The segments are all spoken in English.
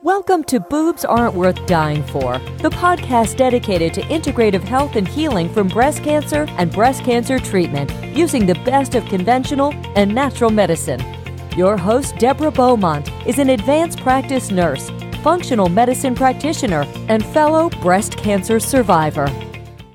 Welcome to Boobs Aren't Worth Dying For, the podcast dedicated to integrative health and healing from breast cancer and breast cancer treatment using the best of conventional and natural medicine. Your host, Deborah Beaumont, is an advanced practice nurse, functional medicine practitioner, and fellow breast cancer survivor.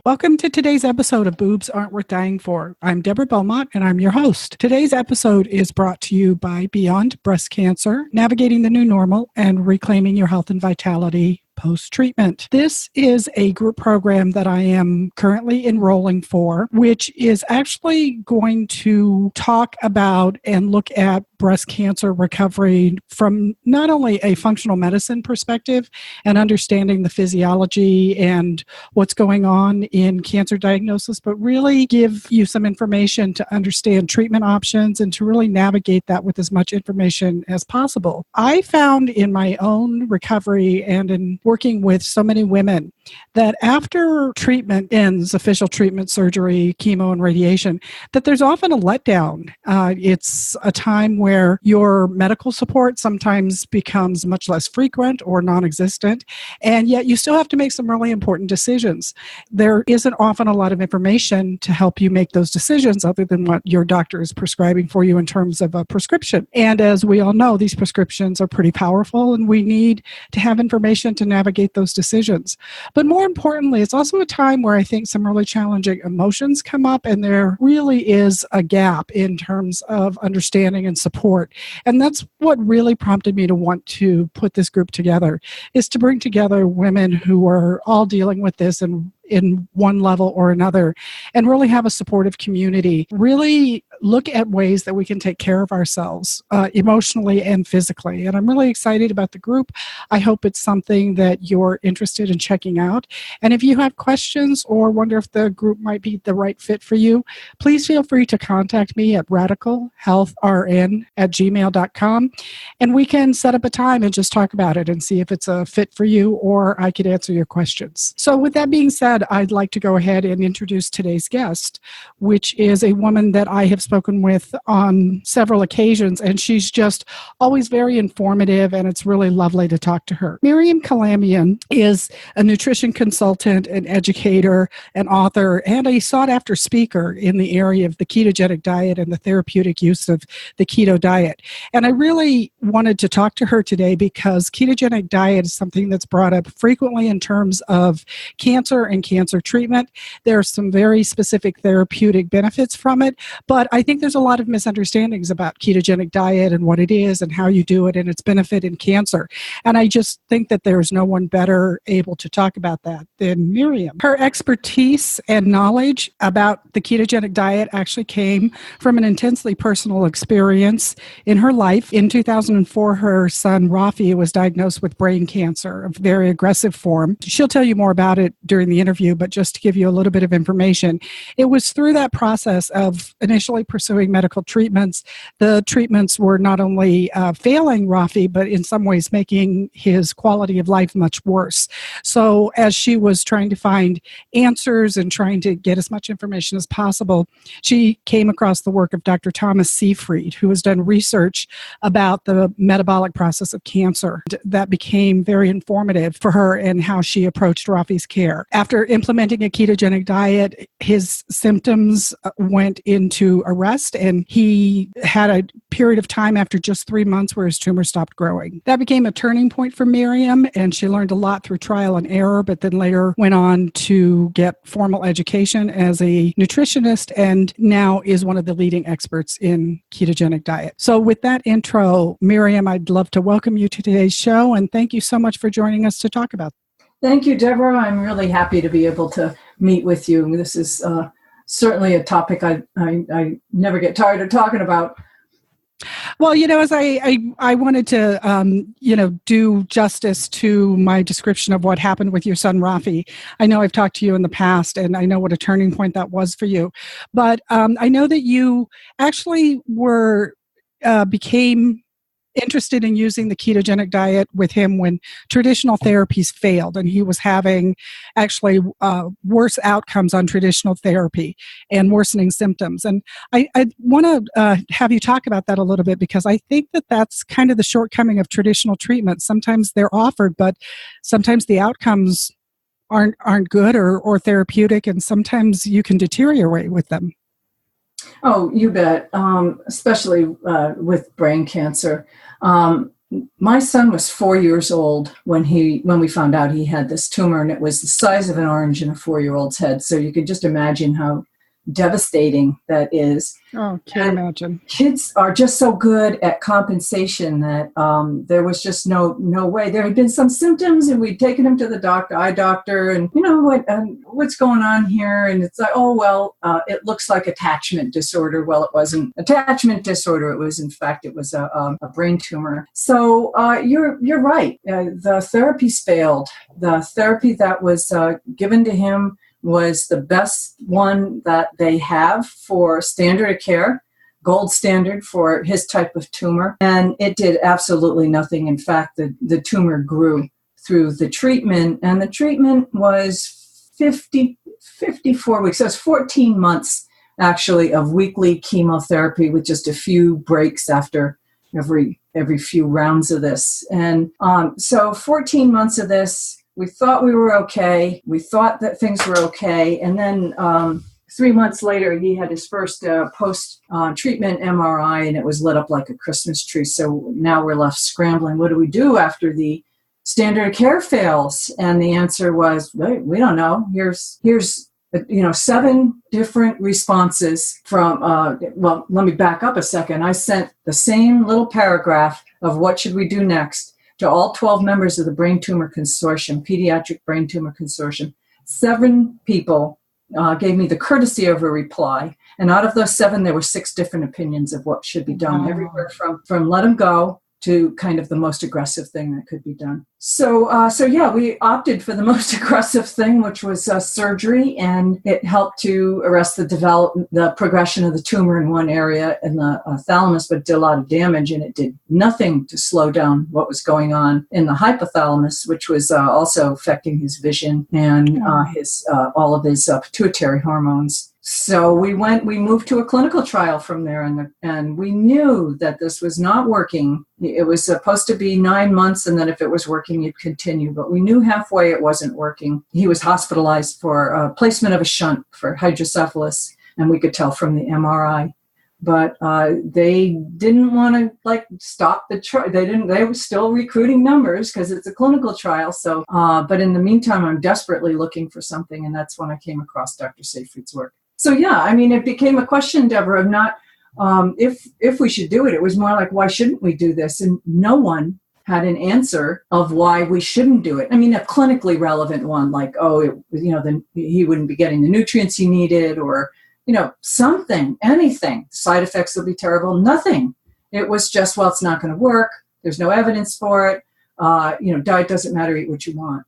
Welcome to today's episode of Boobs Aren't Worth Dying For. I'm Deborah Beaumont, and I'm your host. Today's episode is brought to you by Beyond Breast Cancer, Navigating the New Normal, and Reclaiming Your Health and Vitality post-treatment. This is a group program that I am currently enrolling for, which is actually going to talk about and look at breast cancer recovery from not only a functional medicine perspective and understanding the physiology and what's going on in cancer diagnosis, but really give you some information to understand treatment options and to really navigate that with as much information as possible. I found in my own recovery and in working with so many women that after treatment ends, official treatment, surgery, chemo, and radiation, that there's often a letdown. It's a time where your medical support sometimes becomes much less frequent or non-existent, and yet you still have to make some really important decisions. There isn't often a lot of information to help you make those decisions other than what your doctor is prescribing for you in terms of a prescription. And as we all know, these prescriptions are pretty powerful, and we need to have information to navigate those decisions. But more importantly, it's also a time where I think some really challenging emotions come up, and there really is a gap in terms of understanding and support. And that's what really prompted me to want to put this group together, is to bring together women who are all dealing with this in one level or another, and really have a supportive community. Really look at ways that we can take care of ourselves emotionally and physically. And I'm really excited about the group. I hope it's something that you're interested in checking out. And if you have questions or wonder if the group might be the right fit for you, please feel free to contact me at radicalhealthrn@gmail.com. And we can set up a time and just talk about it and see if it's a fit for you, or I could answer your questions. So with that being said, I'd like to go ahead and introduce today's guest, which is a woman that I have spoken with on several occasions, and she's just always very informative, and it's really lovely to talk to her. Miriam Kalamian is a nutrition consultant, an educator, an author, and a sought-after speaker in the area of the ketogenic diet and the therapeutic use of the keto diet. And I really wanted to talk to her today because ketogenic diet is something that's brought up frequently in terms of cancer and cancer treatment. There are some very specific therapeutic benefits from it, but I think there's a lot of misunderstandings about ketogenic diet and what it is and how you do it and its benefit in cancer. And I just think that there's no one better able to talk about that than Miriam. Her expertise and knowledge about the ketogenic diet actually came from an intensely personal experience in her life. In 2004, her son Rafi was diagnosed with brain cancer, a very aggressive form. She'll tell you more about it during the interview, but just to give you a little bit of information, it was through that process of initially pursuing medical treatments. The treatments were not only failing Rafi, but in some ways making his quality of life much worse. So as she was trying to find answers and trying to get as much information as possible, she came across the work of Dr. Thomas Seyfried, who has done research about the metabolic process of cancer. That became very informative for her and how she approached Rafi's care. After implementing a ketogenic diet, his symptoms went into arrest, and he had a period of time after just 3 months where his tumor stopped growing. That became a turning point for Miriam, and she learned a lot through trial and error, but then later went on to get formal education as a nutritionist and now is one of the leading experts in ketogenic diet. So with that intro, Miriam, I'd love to welcome you to today's show, and thank you so much for joining us to talk about. Thank you, Deborah. I'm really happy to be able to meet with you. This is certainly a topic I never get tired of talking about. Well, as I wanted to, do justice to my description of what happened with your son, Rafi. I know I've talked to you in the past, and I know what a turning point that was for you. But I know that you actually became interested in using the ketogenic diet with him when traditional therapies failed, and he was having actually worse outcomes on traditional therapy and worsening symptoms. And I want to have you talk about that a little bit, because I think that that's kind of the shortcoming of traditional treatments. Sometimes they're offered, but sometimes the outcomes aren't good or therapeutic, and sometimes you can deteriorate with them. Oh, you bet. Especially with brain cancer. My son was 4 years old when we found out he had this tumor, and it was the size of an orange in a 4-year-old's head. So you could just imagine how devastating that is. Oh, can't imagine. Kids are just so good at compensation that there was just no way. There had been some symptoms, and we'd taken him to the eye doctor, and what's going on here? And it's like, it looks like attachment disorder. Well, it wasn't attachment disorder. It was, in fact, it was a brain tumor. So you're right. The therapies failed. The therapy that was given to him was the best one that they have for standard of care, gold standard for his type of tumor. And it did absolutely nothing. In fact, the tumor grew through the treatment, and the treatment was 54 weeks. So it's 14 months, actually, of weekly chemotherapy with just a few breaks after every few rounds of this. And so 14 months of this. We thought we were okay. We thought that things were okay. And then 3 months later, he had his first post-treatment MRI, and it was lit up like a Christmas tree. So now we're left scrambling. What do we do after the standard of care fails? And the answer was, we don't know. Here's 7 different responses from, let me back up a second. I sent the same little paragraph of what should we do next to all 12 members of the Brain Tumor Consortium, Pediatric Brain Tumor Consortium. 7 people gave me the courtesy of a reply. And out of those 7, there were 6 different opinions of what should be done, everywhere from let them go to kind of the most aggressive thing that could be done. So we opted for the most aggressive thing, which was surgery, and it helped to arrest the progression of the tumor in one area in the thalamus, but did a lot of damage, and it did nothing to slow down what was going on in the hypothalamus, which was also affecting his vision and all of his pituitary hormones. So we moved to a clinical trial from there, and we knew that this was not working. It was supposed to be 9 months, and then if it was working, you'd continue. But we knew halfway it wasn't working. He was hospitalized for placement of a shunt for hydrocephalus, and we could tell from the MRI. But they didn't want to stop the trial. They were still recruiting numbers because it's a clinical trial. So, but in the meantime, I'm desperately looking for something, and that's when I came across Dr. Seyfried's work. So yeah, it became a question, Deborah, of not if we should do it. It was more like, why shouldn't we do this? And no one had an answer of why we shouldn't do it. A clinically relevant one, like, then he wouldn't be getting the nutrients he needed, or something, anything. Side effects will be terrible. Nothing. It was just, it's not going to work. There's no evidence for it. Diet doesn't matter. Eat what you want.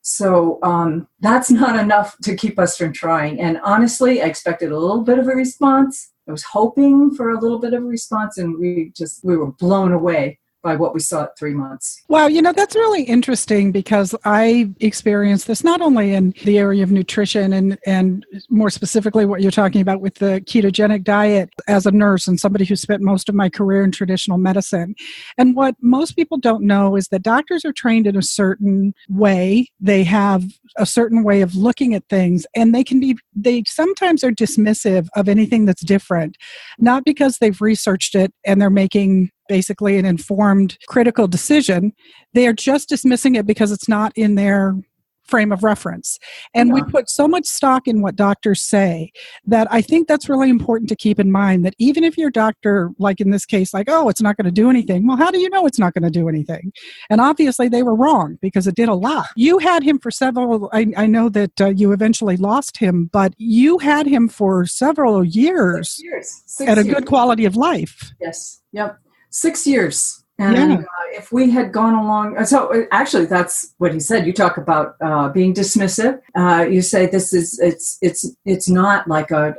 So that's not enough to keep us from trying. And honestly, I expected a little bit of a response. I was hoping for a little bit of a response, and we were blown away by what we saw at 3 months. Wow, that's really interesting, because I experienced this not only in the area of nutrition and more specifically what you're talking about with the ketogenic diet as a nurse and somebody who spent most of my career in traditional medicine. And what most people don't know is that doctors are trained in a certain way. They have a certain way of looking at things, and they sometimes are dismissive of anything that's different, not because they've researched it and they're making basically an informed, critical decision. They are just dismissing it because it's not in their frame of reference. And we put so much stock in what doctors say that I think that's really important to keep in mind, that even if your doctor, like in this case, it's not going to do anything. Well, how do you know it's not going to do anything? And obviously they were wrong, because it did a lot. You had him for several, I know that you eventually lost him, but you had him for several years. 6 years. At a good quality of life. Yes. Yep. 6 years. And if we had gone along, so actually that's what he said. You talk about being dismissive. You say it's not like a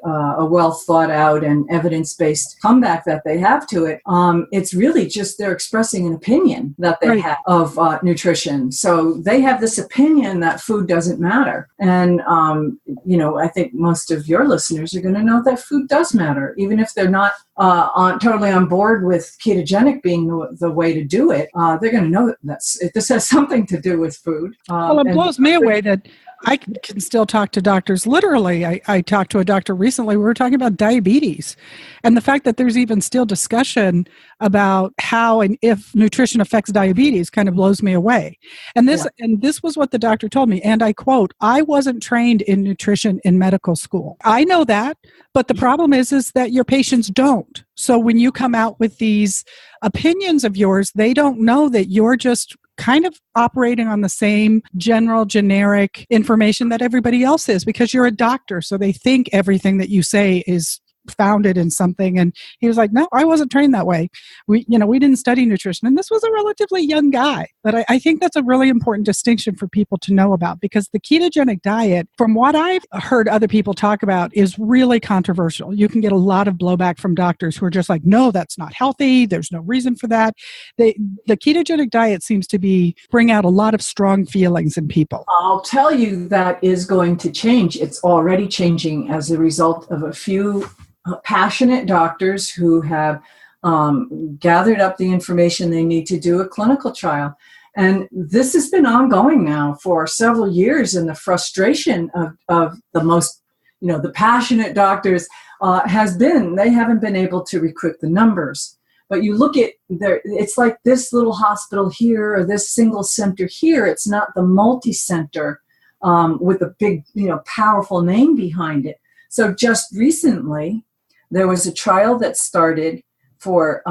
well thought out and evidence-based comeback that they have to it. It's really just they're expressing an opinion that they have of nutrition. So they have this opinion that food doesn't matter. And, I think most of your listeners are going to know that food does matter, even if they're not totally on board with ketogenic being the way to do it. They're going to know that this has something to do with food. Well, it blows me away that I can still talk to doctors. Literally, I talked to a doctor recently. We were talking about diabetes and the fact that there's even still discussion about how and if nutrition affects diabetes kind of blows me away. And this was what the doctor told me. And I quote, "I wasn't trained in nutrition in medical school." I know that, but the problem is that your patients don't. So when you come out with these opinions of yours, they don't know that you're just kind of operating on the same general, generic information that everybody else is because you're a doctor. So they think everything that you say is founded in something. And he was like, "No, I wasn't trained that way. We didn't study nutrition." And this was a relatively young guy. But I think that's a really important distinction for people to know about because the ketogenic diet, from what I've heard other people talk about, is really controversial. You can get a lot of blowback from doctors who are just like, "No, that's not healthy. There's no reason for that." The ketogenic diet seems to bring out a lot of strong feelings in people. I'll tell you that is going to change. It's already changing as a result of a few passionate doctors who have gathered up the information they need to do a clinical trial. And this has been ongoing now for several years. And the frustration of the most, the passionate doctors has been they haven't been able to recruit the numbers. But you look at it's like this little hospital here or this single center here. It's not the multi-center with a big, powerful name behind it. So just recently, there was a trial that started for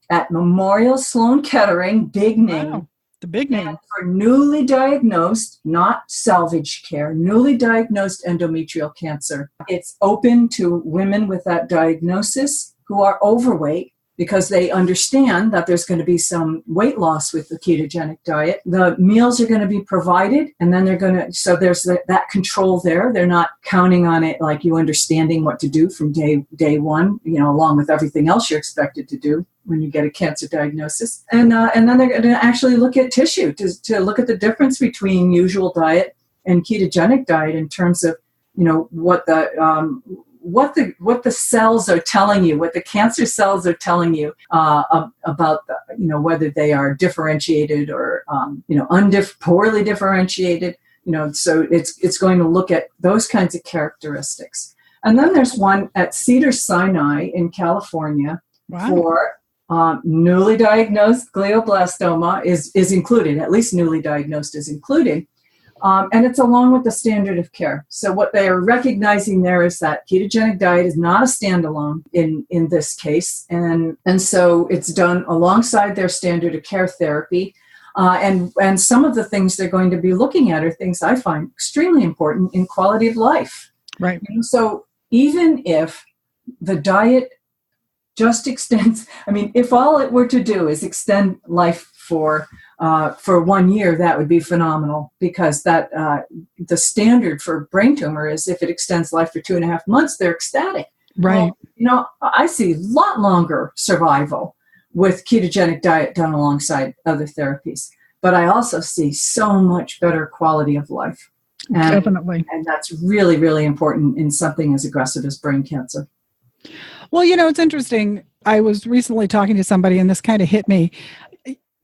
at Memorial Sloan Kettering, big name. Wow, the big name. For newly diagnosed, not salvage care, newly diagnosed endometrial cancer. It's open to women with that diagnosis who are overweight because they understand that there's going to be some weight loss with the ketogenic diet. The meals are going to be provided, and then so there's that control there. They're not counting on it like you understanding what to do from day one, along with everything else you're expected to do when you get a cancer diagnosis. And then they're going to actually look at tissue to look at the difference between usual diet and ketogenic diet in terms of, what the cells are telling you, what the cancer cells are telling you about whether they are differentiated or poorly differentiated. So it's going to look at those kinds of characteristics. And then there's one at Cedars-Sinai in California. Wow. For newly diagnosed glioblastoma is included. At least newly diagnosed is included. And it's along with the standard of care. So what they are recognizing there is that ketogenic diet is not a standalone in this case. And so it's done alongside their standard of care therapy. And some of the things they're going to be looking at are things I find extremely important in quality of life. Right. And so even if the diet just extends, if all it were to do is extend life for 1 year, that would be phenomenal because that the standard for brain tumor is if it extends life for 2.5 months, they're ecstatic. Right. Well, I see a lot longer survival with ketogenic diet done alongside other therapies, but I also see so much better quality of life. Definitely. And that's really, really important in something as aggressive as brain cancer. Well, it's interesting. I was recently talking to somebody and this kind of hit me.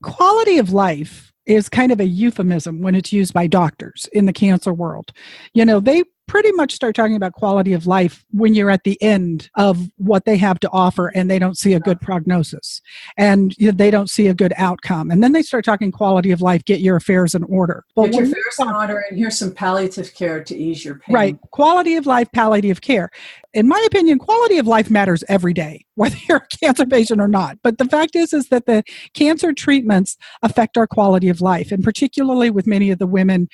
Quality of life is kind of a euphemism when it's used by doctors in the cancer world. They pretty much start talking about quality of life when you're at the end of what they have to offer and they don't see a good prognosis and they don't see a good outcome. And then they start talking quality of life, get your affairs in order. Get your affairs in order and here's some palliative care to ease your pain. Right. Quality of life, palliative care. In my opinion, quality of life matters every day, whether you're a cancer patient or not. But the fact is that the cancer treatments affect our quality of life, and particularly with many of the women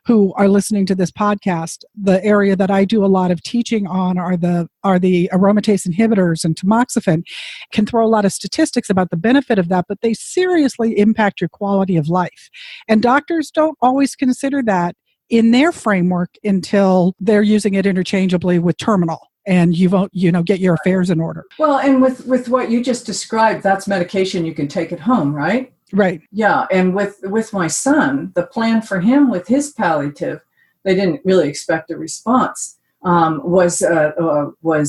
who are listening to this podcast, the area that I do a lot of teaching on are the aromatase inhibitors and tamoxifen. Can throw a lot of statistics about the benefit of that, but they seriously impact your quality of life. And doctors don't always consider that in their framework until they're using it interchangeably with terminal. And you won't, get your affairs in order. Well, and with what you just described, that's medication you can take at home, right? Right. Yeah, and with my son, the plan for him with his palliative, they didn't really expect a response, was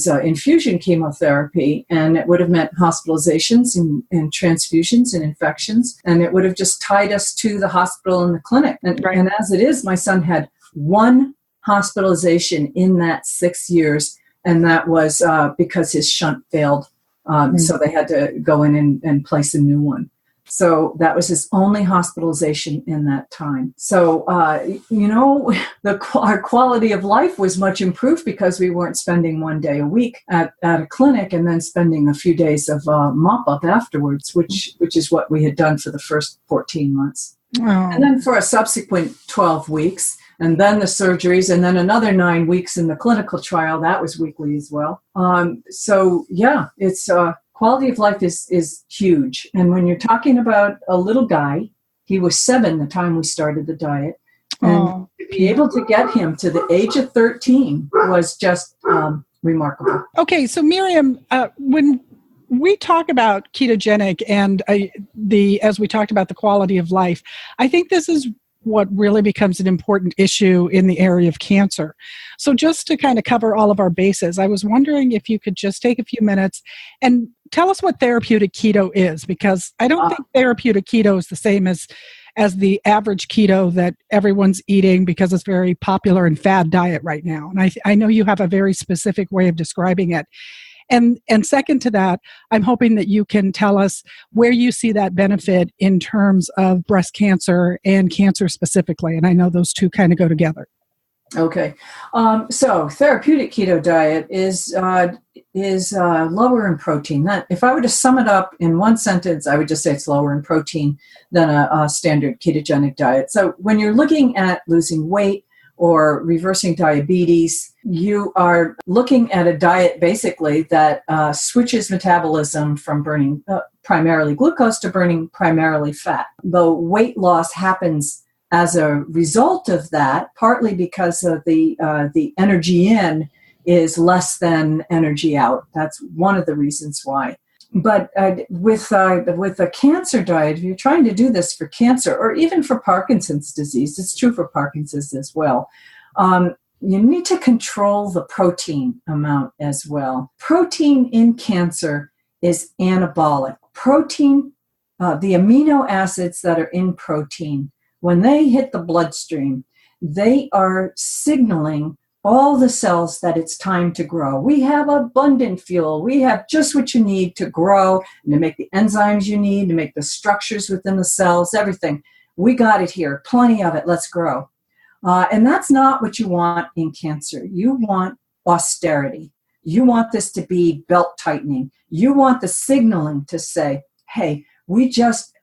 infusion chemotherapy, and it would have meant hospitalizations and transfusions and infections, and it would have just tied us to the hospital and the clinic. And, right. And as it is, my son had one hospitalization in that 6 years, and that was because his shunt failed, so they had to go in and place a new one. So that was his only hospitalization in that time. So, our quality of life was much improved because we weren't spending 1 day a week at a clinic and then spending a few days of mop-up afterwards, which is what we had done for the first 14 months. Oh. And then for a subsequent 12 weeks, and then the surgeries, and then another 9 weeks in the clinical trial. That was weekly as well. It's... quality of life is huge. And when you're talking about a little guy, he was 7 the time we started the diet. And to be able to get him to the age of 13 was just remarkable. Okay, so Miriam, when we talk about ketogenic and as we talked about the quality of life, I think this is what really becomes an important issue in the area of cancer. So just to kind of cover all of our bases, I was wondering if you could just take a few minutes and tell us what therapeutic keto is, because I don't think therapeutic keto is the same as the average keto that everyone's eating because it's very popular in fad diet right now. And I know you have a very specific way of describing it. And second to that, I'm hoping that you can tell us where you see that benefit in terms of breast cancer and cancer specifically. And I know those two kind of go together. Okay. So therapeutic keto diet is lower in protein. That, if I were to sum it up in one sentence, I would just say it's lower in protein than a standard ketogenic diet. So when you're looking at losing weight or reversing diabetes, you are looking at a diet basically that switches metabolism from burning primarily glucose to burning primarily fat. The weight loss happens as a result of that, partly because of the energy in is less than energy out. That's one of the reasons why. But with a cancer diet, if you're trying to do this for cancer or even for Parkinson's disease, it's true for Parkinson's as well, you need to control the protein amount as well. Protein in cancer is anabolic. Protein, the amino acids that are in protein, when they hit the bloodstream, they are signaling all the cells that it's time to grow. We have abundant fuel. We have just what you need to grow and to make the enzymes you need, to make the structures within the cells, everything. We got it here, plenty of it, let's grow. And that's not what you want in cancer. You want austerity. You want this to be belt tightening. You want the signaling to say, hey,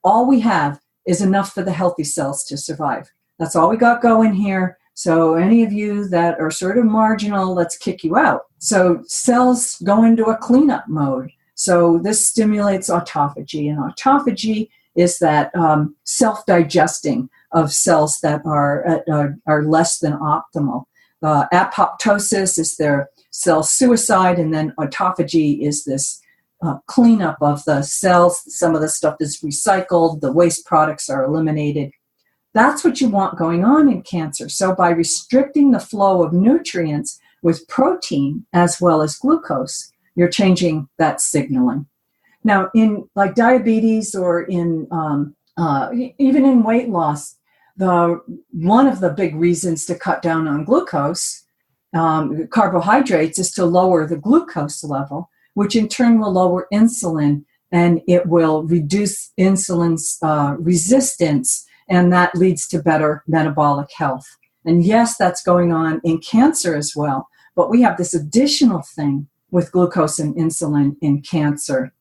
all we have is enough for the healthy cells to survive. That's all we got going here. So any of you that are sort of marginal, let's kick you out. So cells go into a cleanup mode. So this stimulates autophagy. And autophagy is that self-digesting of cells that are less than optimal. Apoptosis is their cell suicide, and then autophagy is this cleanup of the cells. Some of the stuff is recycled, the waste products are eliminated. That's what you want going on in cancer. So by restricting the flow of nutrients with protein as well as glucose, you're changing that signaling. Now, in like diabetes or in even in weight loss, one of the big reasons to cut down on glucose, carbohydrates, is to lower the glucose level, which in turn will lower insulin, and it will reduce insulin's resistance, and that leads to better metabolic health. And yes, that's going on in cancer as well, but we have this additional thing with glucose and insulin in cancer.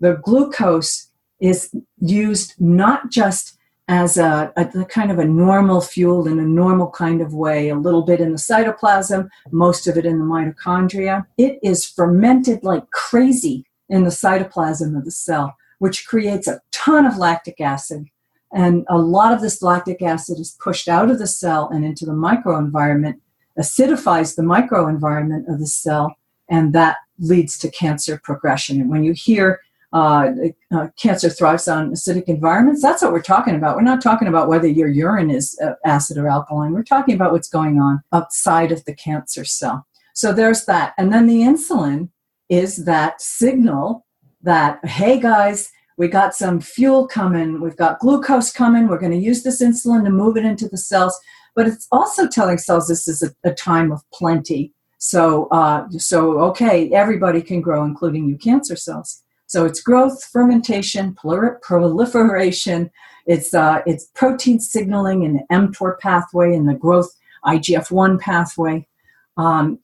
The glucose is used not just as a kind of a normal fuel in a normal kind of way, a little bit in the cytoplasm, most of it in the mitochondria. It is fermented like crazy in the cytoplasm of the cell, which creates a ton of lactic acid. And a lot of this lactic acid is pushed out of the cell and into the microenvironment, acidifies the microenvironment of the cell, and that leads to cancer progression. And when you hear cancer thrives on acidic environments, that's what we're talking about. We're not talking about whether your urine is acid or alkaline. We're talking about what's going on outside of the cancer cell. So there's that. And then the insulin is that signal that, hey guys, we got some fuel coming, we've got glucose coming, we're going to use this insulin to move it into the cells. But it's also telling cells this is a time of plenty. So okay, everybody can grow, including you cancer cells. So it's growth, fermentation, proliferation. It's protein signaling in the mTOR pathway and the growth IGF-1 pathway.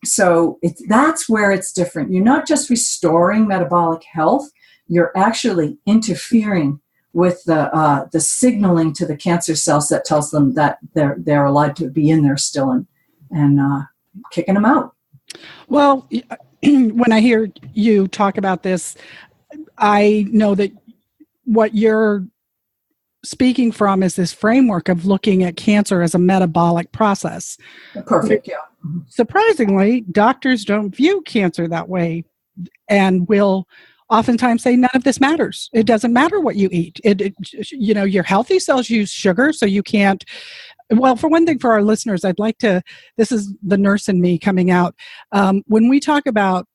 So that's where it's different. You're not just restoring metabolic health. You're actually interfering with the signaling to the cancer cells that tells them that they're allowed to be in there still and kicking them out. Well, when I hear you talk about this, I know that what you're speaking from is this framework of looking at cancer as a metabolic process. Perfect, yeah. Surprisingly, doctors don't view cancer that way and will oftentimes say none of this matters. It doesn't matter what you eat. Your healthy cells use sugar, so you can't. Well, for one thing, for our listeners, I'd like to, this is the nurse in me coming out. When we talk about,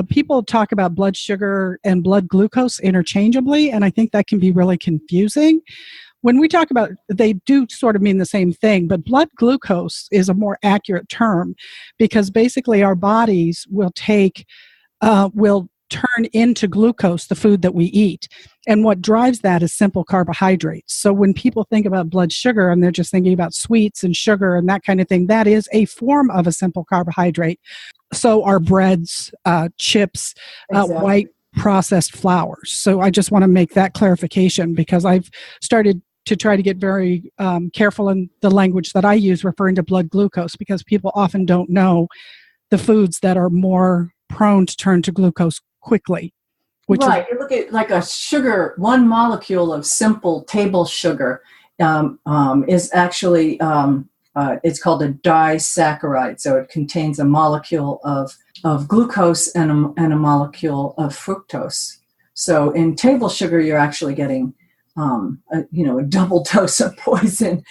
people talk about blood sugar and blood glucose interchangeably, and I think that can be really confusing. When we talk about, they do sort of mean the same thing, but blood glucose is a more accurate term because basically our bodies will turn into glucose the food that we eat. And what drives that is simple carbohydrates. So when people think about blood sugar and they're just thinking about sweets and sugar and that kind of thing, that is a form of a simple carbohydrate. So are breads, chips, Exactly. White processed flours. So I just want to make that clarification because I've started to try to get very careful in the language that I use referring to blood glucose because people often don't know the foods that are more prone to turn to glucose quickly. Right. You look at like a sugar, one molecule of simple table sugar is actually, it's called a disaccharide. So it contains a molecule of glucose and a molecule of fructose. So in table sugar, you're actually getting a double dose of poison.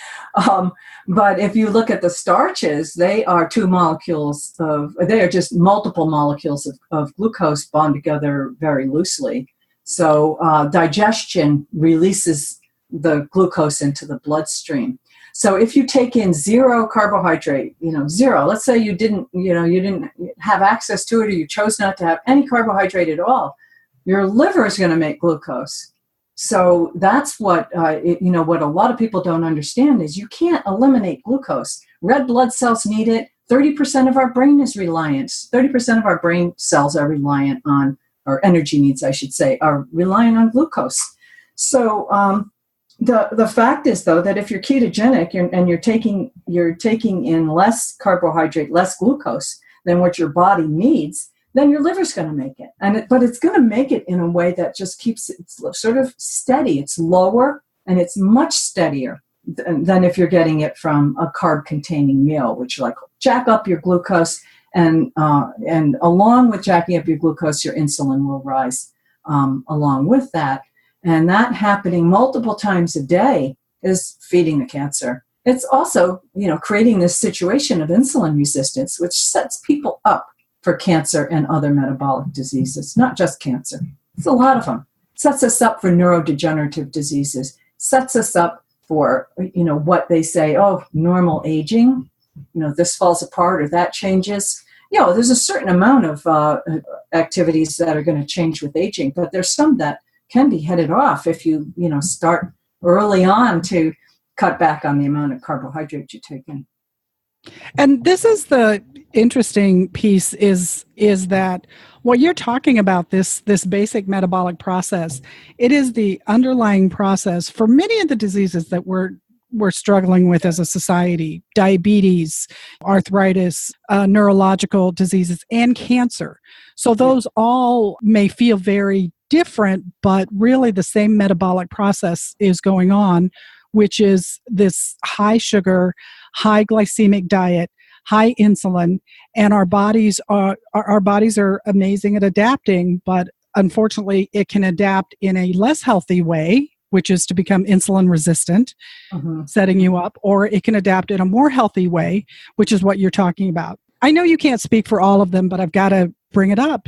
But if you look at the starches, they are they are just multiple molecules of glucose bound together very loosely. So digestion releases the glucose into the bloodstream. So if you take in zero carbohydrate, zero, let's say you didn't have access to it or you chose not to have any carbohydrate at all, your liver is going to make glucose. So that's what what a lot of people don't understand is you can't eliminate glucose. Red blood cells need it. 30% of our brain is reliant. 30% of our brain cells are reliant on, or energy needs, I should say, are reliant on glucose. So the fact is, though, that if you're ketogenic and you're taking in less carbohydrate, less glucose than what your body needs, then your liver's going to make it. But it's going to make it in a way that just keeps it sort of steady. It's lower and it's much steadier than if you're getting it from a carb-containing meal, which like jack up your glucose and along with jacking up your glucose, your insulin will rise along with that. And that happening multiple times a day is feeding the cancer. It's also, creating this situation of insulin resistance, which sets people up for cancer and other metabolic diseases, not just cancer. It's a lot of them. Sets us up for neurodegenerative diseases, sets us up for, what they say, normal aging, this falls apart or that changes. There's a certain amount of activities that are going to change with aging, but there's some that can be headed off if you, start early on to cut back on the amount of carbohydrate you take in. And this is the interesting piece is that What you're talking about, this basic metabolic process, it is the underlying process for many of the diseases that we're struggling with as a society: diabetes, arthritis, neurological diseases, and cancer. So those all may feel very different, but really the same metabolic process is going on, which is this high sugar, high glycemic diet, high insulin, and our bodies are amazing at adapting, but unfortunately it can adapt in a less healthy way, which is to become insulin resistant, setting you up, or it can adapt in a more healthy way, which is what you're talking about. I know you can't speak for all of them, but I've got to bring it up.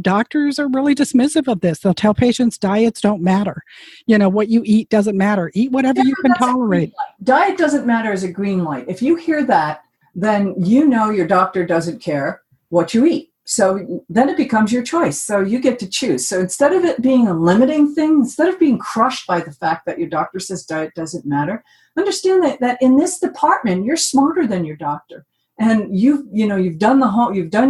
Doctors are really dismissive of this. They'll tell patients diets don't matter. What you eat doesn't matter. Eat whatever you can tolerate. Diet doesn't matter is a green light. If you hear that, then your doctor doesn't care what you eat. So then it becomes your choice. So you get to choose. So instead of it being a limiting thing, instead of being crushed by the fact that your doctor says diet doesn't matter, understand that in this department, you're smarter than your doctor. And you've done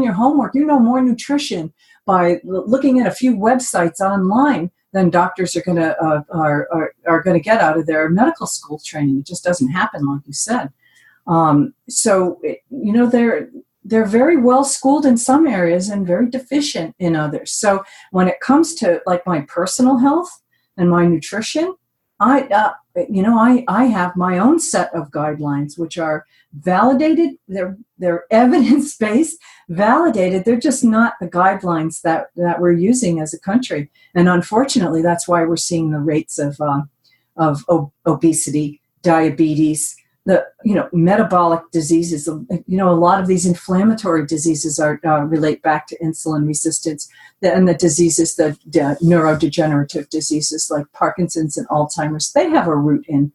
your homework. You know more nutrition by looking at a few websites online than doctors are going to get out of their medical school training. It just doesn't happen, like you said. They're very well schooled in some areas and very deficient in others. So when it comes to like my personal health and my nutrition, I have my own set of guidelines, which are validated. They're evidence-based, validated. They're just not the guidelines that we're using as a country. And unfortunately, that's why we're seeing the rates of obesity, diabetes, the metabolic diseases. A lot of these inflammatory diseases relate back to insulin resistance, and the diseases, the neurodegenerative diseases like Parkinson's and Alzheimer's. They have a root in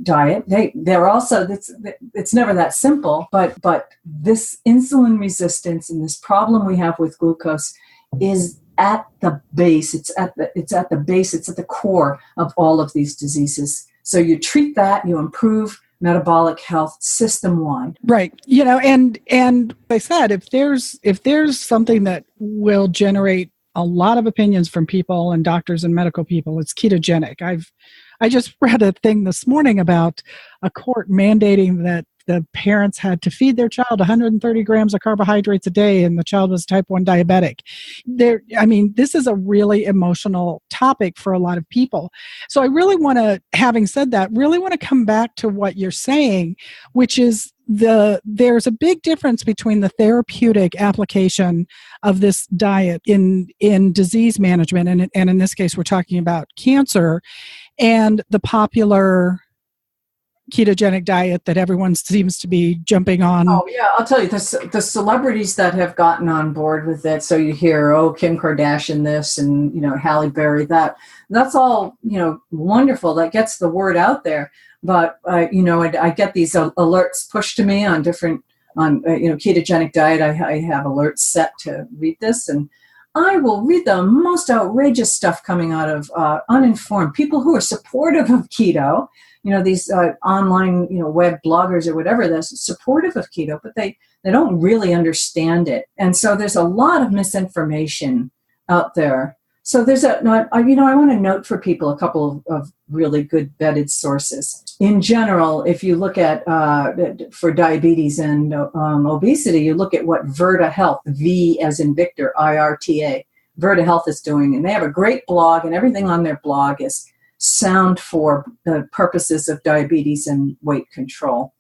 diet. They're also it's never that simple. But this insulin resistance and this problem we have with glucose is at the base. It's at the base. It's at the core of all of these diseases. So you treat that, you improve metabolic health system-wide. Right. And I said, if there's something that will generate a lot of opinions from people and doctors and medical people, it's ketogenic. I just read a thing this morning about a court mandating that the parents had to feed their child 130 grams of carbohydrates a day, and the child was type 1 diabetic. This is a really emotional topic for a lot of people. So I really want to, having said that, come back to what you're saying, which is there's a big difference between the therapeutic application of this diet in disease management, and in this case, we're talking about cancer, and the popular ketogenic diet that everyone seems to be jumping on. Oh yeah, I'll tell you, the celebrities that have gotten on board with it. So you hear, Kim Kardashian this, and Halle Berry that. That's all wonderful. That gets the word out there. But I get these alerts pushed to me on ketogenic diet. I have alerts set to read this, and I will read the most outrageous stuff coming out of uninformed people who are supportive of keto. These online, web bloggers or whatever that's supportive of keto, but they don't really understand it. And so there's a lot of misinformation out there. So I want to note for people a couple of really good vetted sources. In general, if you look at, for diabetes and obesity, you look at what Virta Health, V as in Victor, IRTA, Virta Health is doing. And they have a great blog, and everything on their blog is sound for the purposes of diabetes and weight control.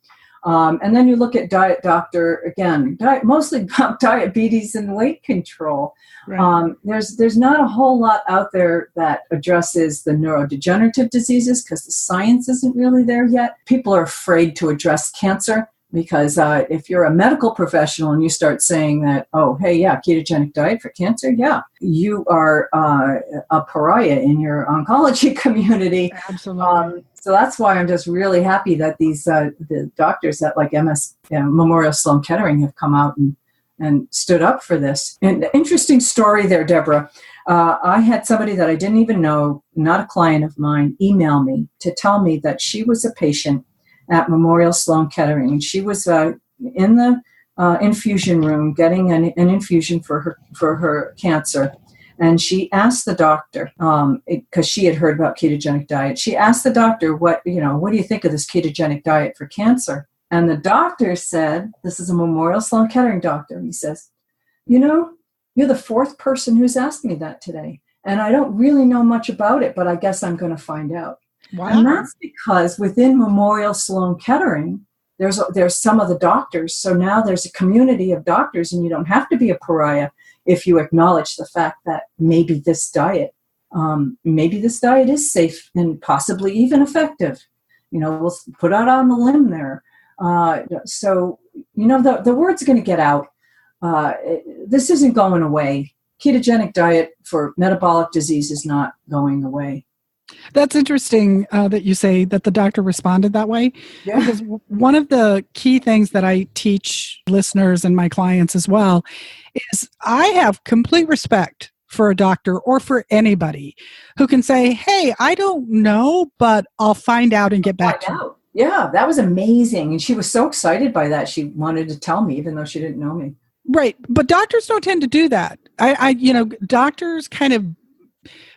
And then you look at Diet Doctor, again, mostly about diabetes and weight control. Right. There's not a whole lot out there that addresses the neurodegenerative diseases because the science isn't really there yet. People are afraid to address cancer because if you're a medical professional and you start saying that, ketogenic diet for cancer, you are a pariah in your oncology community. Absolutely. So that's why I'm just really happy that these the doctors at like Memorial Sloan Kettering have come out and stood up for this. And interesting story there, Deborah. I had somebody that I didn't even know, not a client of mine, email me to tell me that she was a patient at Memorial Sloan Kettering, and she was in the infusion room getting an infusion for her cancer. And she asked the doctor, because she had heard about ketogenic diet. She asked the doctor, what do you think of this ketogenic diet for cancer? And the doctor said, this is a Memorial Sloan Kettering doctor. He says, you're the fourth person who's asked me that today. And I don't really know much about it, but I guess I'm going to find out. Wow. And that's because within Memorial Sloan Kettering, there's some of the doctors. So now there's a community of doctors, and you don't have to be a pariah if you acknowledge the fact that maybe this diet is safe and possibly even effective. We'll put out on the limb there. So the word's going to get out. This isn't going away. Ketogenic diet for metabolic disease is not going away. That's interesting that you say that the doctor responded that way. Yeah. Because one of the key things that I teach listeners and my clients as well is I have complete respect for a doctor or for anybody who can say, hey, I don't know, but I'll find out and get back to you. Yeah, that was amazing. And she was so excited by that. She wanted to tell me, even though she didn't know me. Right. But doctors don't tend to do that. Doctors kind of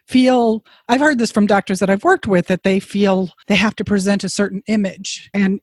feel, I've heard this from doctors that I've worked with, that they feel they have to present a certain image and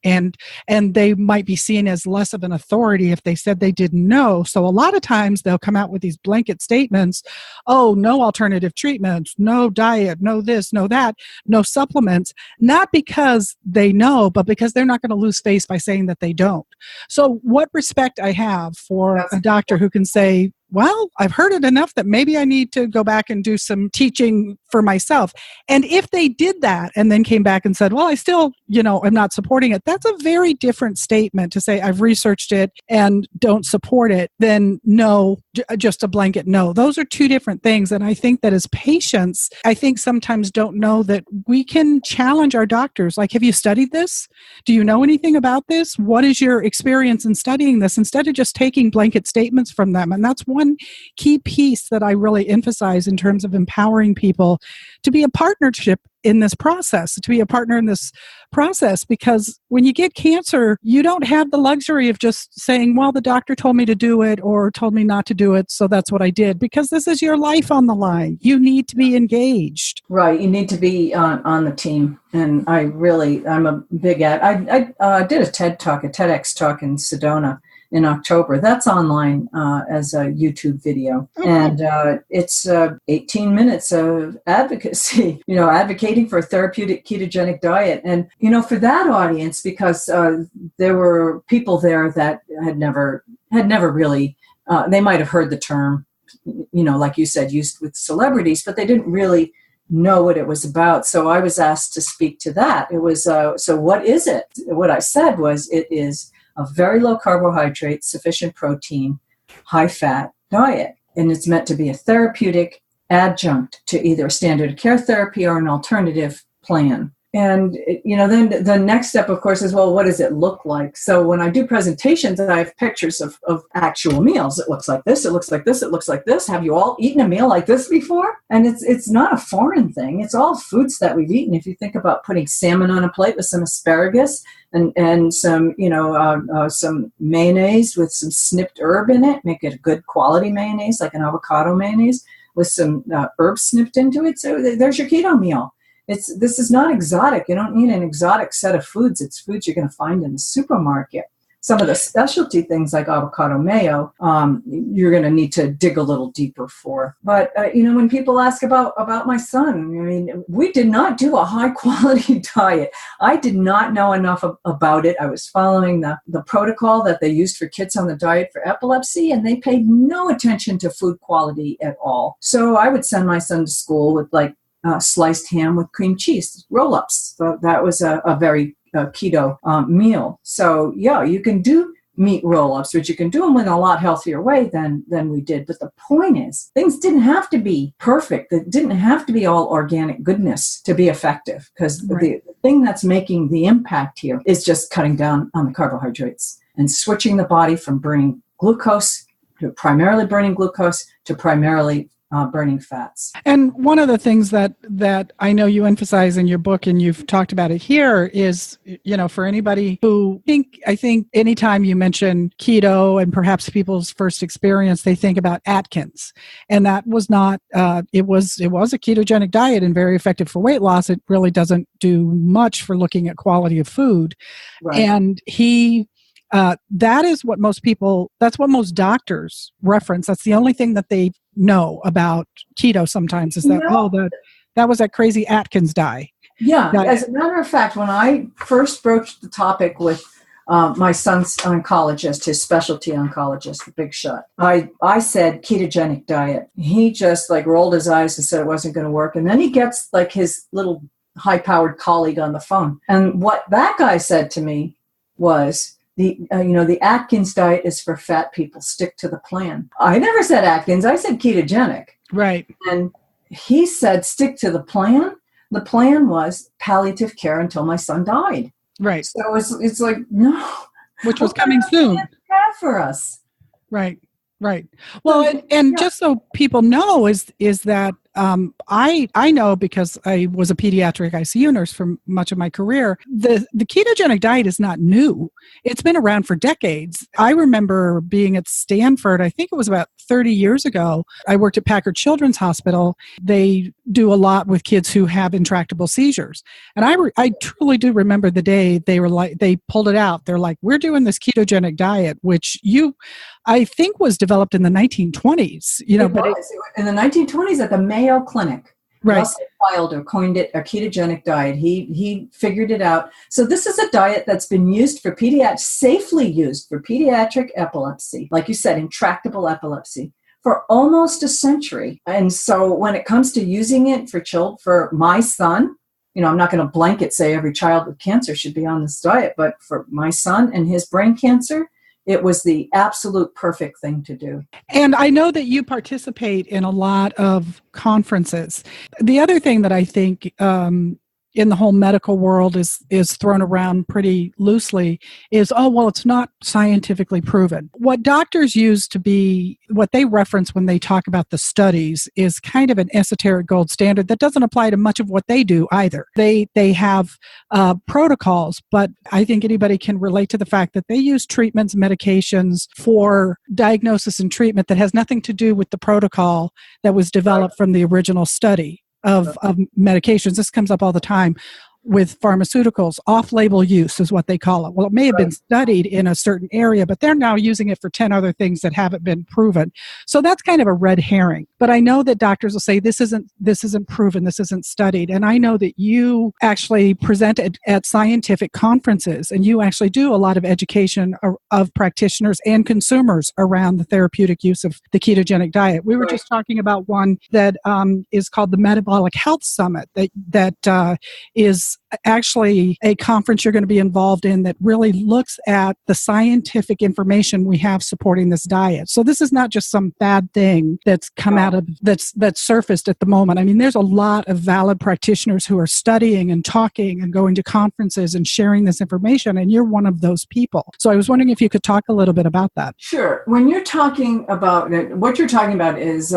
they might be seen as less of an authority if they said they didn't know. So a lot of times they'll come out with these blanket statements, oh, no alternative treatments, no diet, no this, no that, no supplements, not because they know, but because they're not going to lose face by saying that they don't. So what respect I have for a doctor who can say, well, I've heard it enough that maybe I need to go back and do some teaching for myself. And if they did that and then came back and said, well, I still, I'm not supporting it, that's a very different statement to say I've researched it and don't support it than no, just a blanket no. Those are two different things. And I think that as patients, I think sometimes don't know that we can challenge our doctors. Like, have you studied this? Do you know anything about this? What is your experience in studying this? Instead of just taking blanket statements from them. And that's one key piece that I really emphasize in terms of empowering people to be a partnership in this process, to be a partner in this process, because when you get cancer, you don't have the luxury of just saying, well, the doctor told me to do it or told me not to do it, so that's what I did, because this is your life on the line. You need to be engaged. Right. You need to be on the team. And I'm a big I did a TEDx talk in Sedona in October. That's online as a YouTube video. Okay. And it's 18 minutes of advocacy, advocating for a therapeutic ketogenic diet. And, for that audience, because there were people there that had never really, they might have heard the term, like you said, used with celebrities, but they didn't really know what it was about. So I was asked to speak to that. It was, so what is it? What I said was, it is a very low carbohydrate, sufficient protein, high fat diet. And it's meant to be a therapeutic adjunct to either a standard of care therapy or an alternative plan. And, then the next step, of course, is, well, what does it look like? So when I do presentations, I have pictures of actual meals. It looks like this, it looks like this, it looks like this. Have you all eaten a meal like this before? And it's not a foreign thing. It's all foods that we've eaten. If you think about putting salmon on a plate with some asparagus and some, some mayonnaise with some snipped herb in it, make it a good quality mayonnaise, like an avocado mayonnaise with some herbs snipped into it. So there's your keto meal. This is not exotic. You don't need an exotic set of foods. It's foods you're going to find in the supermarket. Some of the specialty things like avocado mayo, you're going to need to dig a little deeper for. But, when people ask about my son, we did not do a high quality diet. I did not know enough about it. I was following the protocol that they used for kids on the diet for epilepsy, and they paid no attention to food quality at all. So I would send my son to school with sliced ham with cream cheese, roll-ups. So that was a very keto meal. So yeah, you can do meat roll-ups, but you can do them in a lot healthier way than we did. But the point is, things didn't have to be perfect. It didn't have to be all organic goodness to be effective, because the thing that's making the impact here is just cutting down on the carbohydrates and switching the body from burning glucose to primarily burning glucose to primarily burning fats. And one of the things that I know you emphasize in your book, and you've talked about it here, is, for anybody who I think anytime you mention keto and perhaps people's first experience, they think about Atkins. And that was not, it was a ketogenic diet and very effective for weight loss. It really doesn't do much for looking at quality of food. Right. And that's what most doctors reference. That's the only thing that they know about keto sometimes, is that, that was that crazy Atkins diet. Yeah. As a matter of fact, when I first broached the topic with my son's oncologist, his specialty oncologist, the big shot, I said ketogenic diet. He just rolled his eyes and said it wasn't going to work. And then he gets his little high-powered colleague on the phone. And what that guy said to me was, the Atkins diet is for fat people. Stick to the plan. I never said Atkins. I said ketogenic. Right. And he said, stick to the plan. The plan was palliative care until my son died. Right. So it's no. Which was coming soon. For us. Right. Right. Well, and just so people know is that I know, because I was a pediatric ICU nurse for much of my career, the ketogenic diet is not new. It's been around for decades. I remember being at Stanford, I think it was about 30 years ago. I worked at Packard Children's Hospital. They do a lot with kids who have intractable seizures. And I truly do remember the day they pulled it out. They're like, we're doing this ketogenic diet, which I think was developed in the 1920s. In the 1920s at the Mayo Clinic. Right. Russell Wilder coined it a ketogenic diet. He figured it out. So this is a diet that's been used for safely used for pediatric epilepsy, like you said, intractable epilepsy, for almost a century. And so when it comes to using it for my son, I'm not going to blanket say every child with cancer should be on this diet, but for my son and his brain cancer, it was the absolute perfect thing to do. And I know that you participate in a lot of conferences. The other thing that I think in the whole medical world is thrown around pretty loosely is, it's not scientifically proven. What doctors use what they reference when they talk about the studies is kind of an esoteric gold standard that doesn't apply to much of what they do either. They have protocols, but I think anybody can relate to the fact that they use treatments, medications for diagnosis and treatment that has nothing to do with the protocol that was developed from the original study of medications. This comes up all the time with pharmaceuticals. Off-label use is what they call it. Well, it may have been studied in a certain area, but they're now using it for 10 other things that haven't been proven. So that's kind of a red herring. But I know that doctors will say this isn't proven, this isn't studied. And I know that you actually present at scientific conferences, and you actually do a lot of education of practitioners and consumers around the therapeutic use of the ketogenic diet. We were just talking about one that is called the Metabolic Health Summit that is actually a conference you're going to be involved in that really looks at the scientific information we have supporting this diet. So this is not just some bad thing that's come out of that's surfaced at the moment. I mean, there's a lot of valid practitioners who are studying and talking and going to conferences and sharing this information, and you're one of those people. So I was wondering if you could talk a little bit about that. Sure. When you're talking about what you're talking about is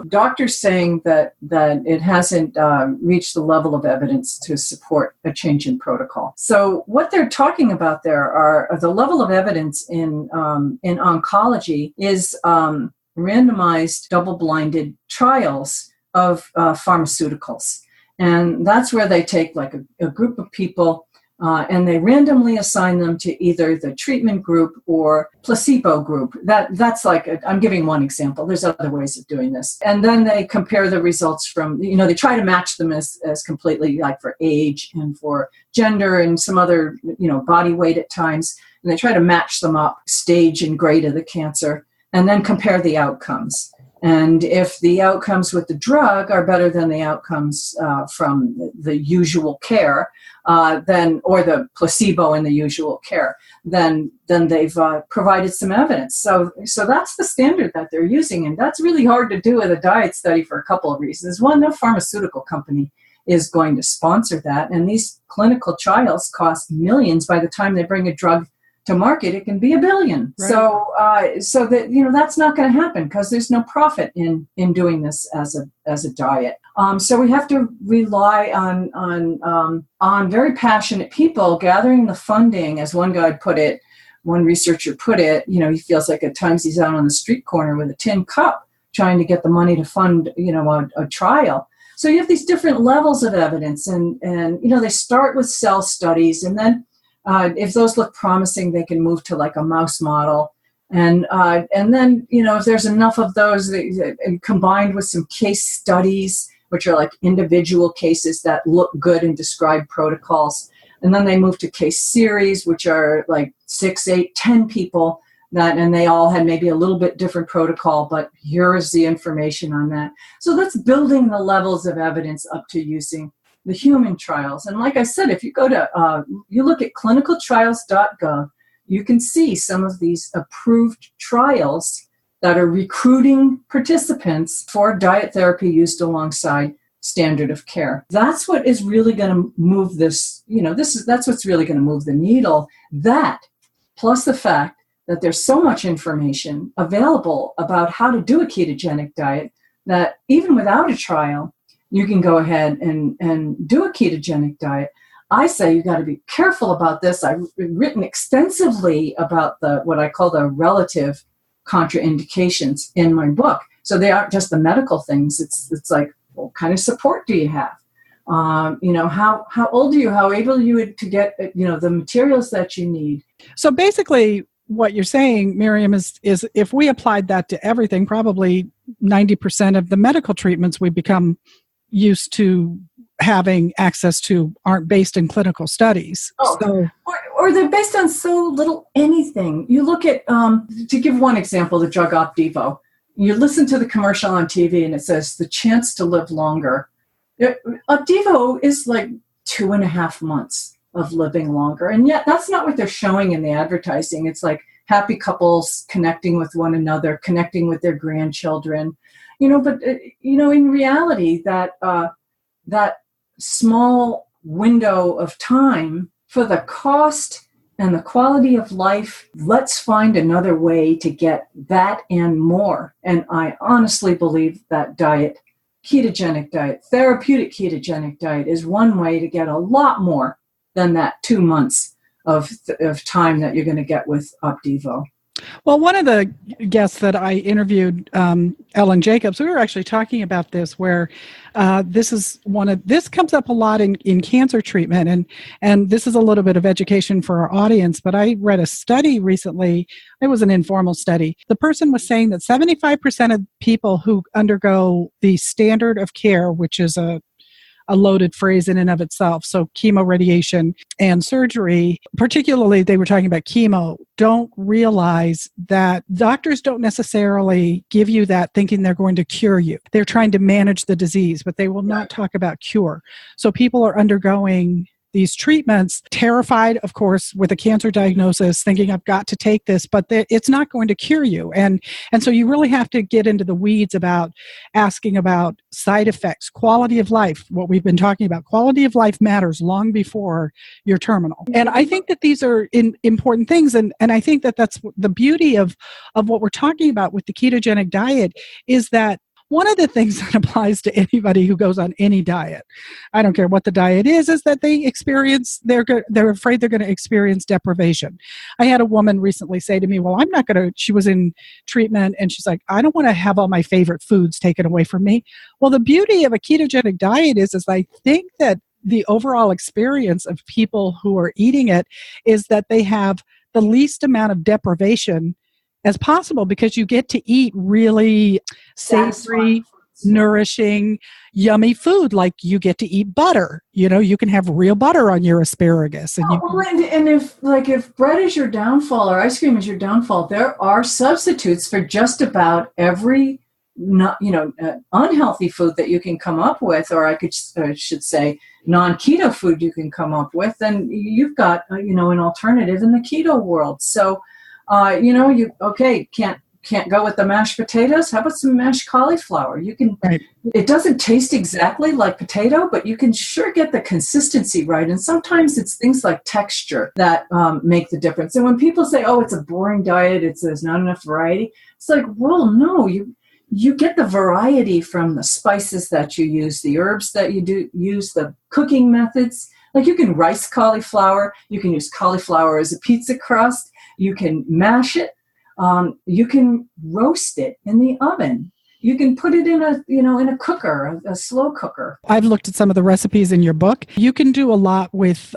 doctors saying that it hasn't reached the level of evidence to support a change in protocol. So what they're talking about there are the level of evidence in oncology is randomized double-blinded trials of pharmaceuticals. And that's where they take a group of people and they randomly assign them to either the treatment group or placebo group. That's I'm giving one example. There's other ways of doing this. And then they compare the results from, they try to match them as completely for age and for gender and some other, body weight at times. And they try to match them up, stage and grade of the cancer, and then compare the outcomes. And if the outcomes with the drug are better than the outcomes from the usual care, or the placebo in the usual care, then they've provided some evidence. So that's the standard that they're using, and that's really hard to do with a diet study for a couple of reasons. One, no pharmaceutical company is going to sponsor that, and these clinical trials cost millions by the time they bring a drug to market, it can be $1 billion. Right. So that, that's not going to happen because there's no profit in doing this as a diet. So we have to rely on very passionate people gathering the funding, as one guy put it. One researcher put it, he feels like at times he's out on the street corner with a tin cup trying to get the money to fund, a trial. So you have these different levels of evidence, and they start with cell studies, and then if those look promising, they can move to like a mouse model, and then if there's enough of those combined with some case studies, which are like individual cases that look good and describe protocols. And then they move to case series, which are like 6, 8, 10 people and they all had maybe a little bit different protocol, but here is the information on that. So that's building the levels of evidence up to using the human trials. And like I said, if you go to, you look at clinicaltrials.gov, you can see some of these approved trials that are recruiting participants for diet therapy used alongside standard of care. That's what is really going to move this, that's what's really going to move the needle. That, plus the fact that there's so much information available about how to do a ketogenic diet that even without a trial, you can go ahead and do a ketogenic diet. I say you got to be careful about this. I've written extensively about what I call the relative contraindications in my book. So they aren't just the medical things. It's like, what kind of support do you have? How old are you? How able are you to get, the materials that you need? So basically what you're saying, Miriam, is if we applied that to everything, probably 90% of the medical treatments we become used to having access to aren't based in clinical studies. Or they're based on so little anything. You look at, to give one example, the drug Opdivo. You listen to the commercial on TV and it says the chance to live longer. Opdivo is like 2.5 months of living longer. And yet that's not what they're showing in the advertising. It's like happy couples connecting with one another, connecting with their grandchildren. But in reality, that small window of time for the cost and the quality of life, let's find another way to get that and more. And I honestly believe that ketogenic diet, therapeutic ketogenic diet is one way to get a lot more than that 2 months of time that you're going to get with Opdivo. Well, one of the guests that I interviewed, Ellen Jacobs, we were actually talking about this, where this comes up a lot in cancer treatment, and this is a little bit of education for our audience. But I read a study recently. It was an informal study. The person was saying that 75% of people who undergo the standard of care, which is a loaded phrase in and of itself. So chemo, radiation, and surgery, particularly they were talking about chemo, don't realize that doctors don't necessarily give you that thinking they're going to cure you. They're trying to manage the disease, but they will not talk about cure. So people are undergoing these treatments, terrified, of course, with a cancer diagnosis, thinking I've got to take this, but it's not going to cure you. And so you really have to get into the weeds about asking about side effects, quality of life, what we've been talking about. Quality of life matters long before you're terminal. And I think that these are important things. And I think that that's the beauty of what we're talking about with the ketogenic diet is that one of the things that applies to anybody who goes on any diet, I don't care what the diet is that they experience, they're afraid they're going to experience deprivation. I had a woman recently say to me, well, she was in treatment and she's like, I don't want to have all my favorite foods taken away from me. Well, the beauty of a ketogenic diet is I think that the overall experience of people who are eating it is that they have the least amount of deprivation as possible, because you get to eat really savory, nourishing, yummy food. Like you get to eat butter. You can have real butter on your asparagus. And if bread is your downfall or ice cream is your downfall, there are substitutes for just about every unhealthy food that you can come up with, or I should say non-keto food you can come up with, and you've got an alternative in the keto world. So you can't can't go with the mashed potatoes? How about some mashed cauliflower? You can. Right. It doesn't taste exactly like potato, but you can sure get the consistency right. And sometimes it's things like texture that make the difference. And when people say, "Oh, it's a boring diet. There's not enough variety," it's like, well, no, you get the variety from the spices that you use, the herbs that you use, the cooking methods. Like you can rice cauliflower, you can use cauliflower as a pizza crust, you can mash it, you can roast it in the oven. You can put it in a cooker, a slow cooker. I've looked at some of the recipes in your book. You can do a lot with,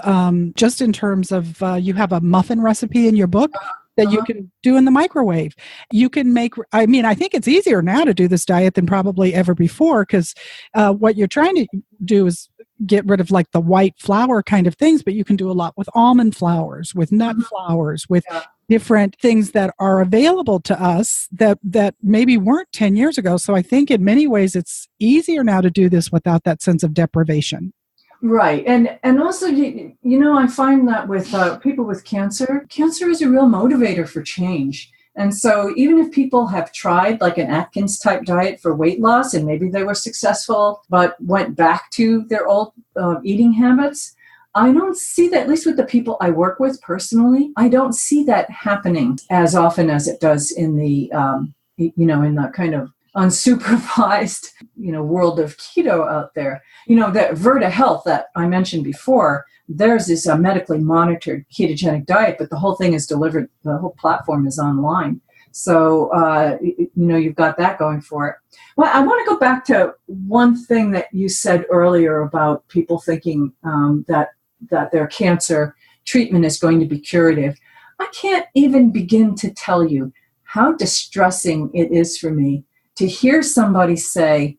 just in terms of, you have a muffin recipe in your book that you can do in the microwave. You can make, I think it's easier now to do this diet than probably ever before, because what you're trying to do is get rid of like the white flour kind of things, but you can do a lot with almond flours, with nut flours, with different things that are available to us that maybe weren't 10 years ago. So I think in many ways it's easier now to do this without that sense of deprivation. Right. And also, I find that with people with cancer is a real motivator for change. And so even if people have tried like an Atkins type diet for weight loss and maybe they were successful, but went back to their old eating habits, I don't see that, at least with the people I work with personally, I don't see that happening as often as it does in the, in the kind of unsupervised, world of keto out there. That Virta Health that I mentioned before, theirs is a medically monitored ketogenic diet, but the whole thing is delivered, the whole platform is online. So, you've got that going for it. Well, I want to go back to one thing that you said earlier about people thinking that their cancer treatment is going to be curative. I can't even begin to tell you how distressing it is for me to hear somebody say,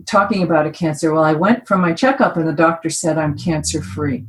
talking about a cancer, well, I went for my checkup and the doctor said I'm cancer-free.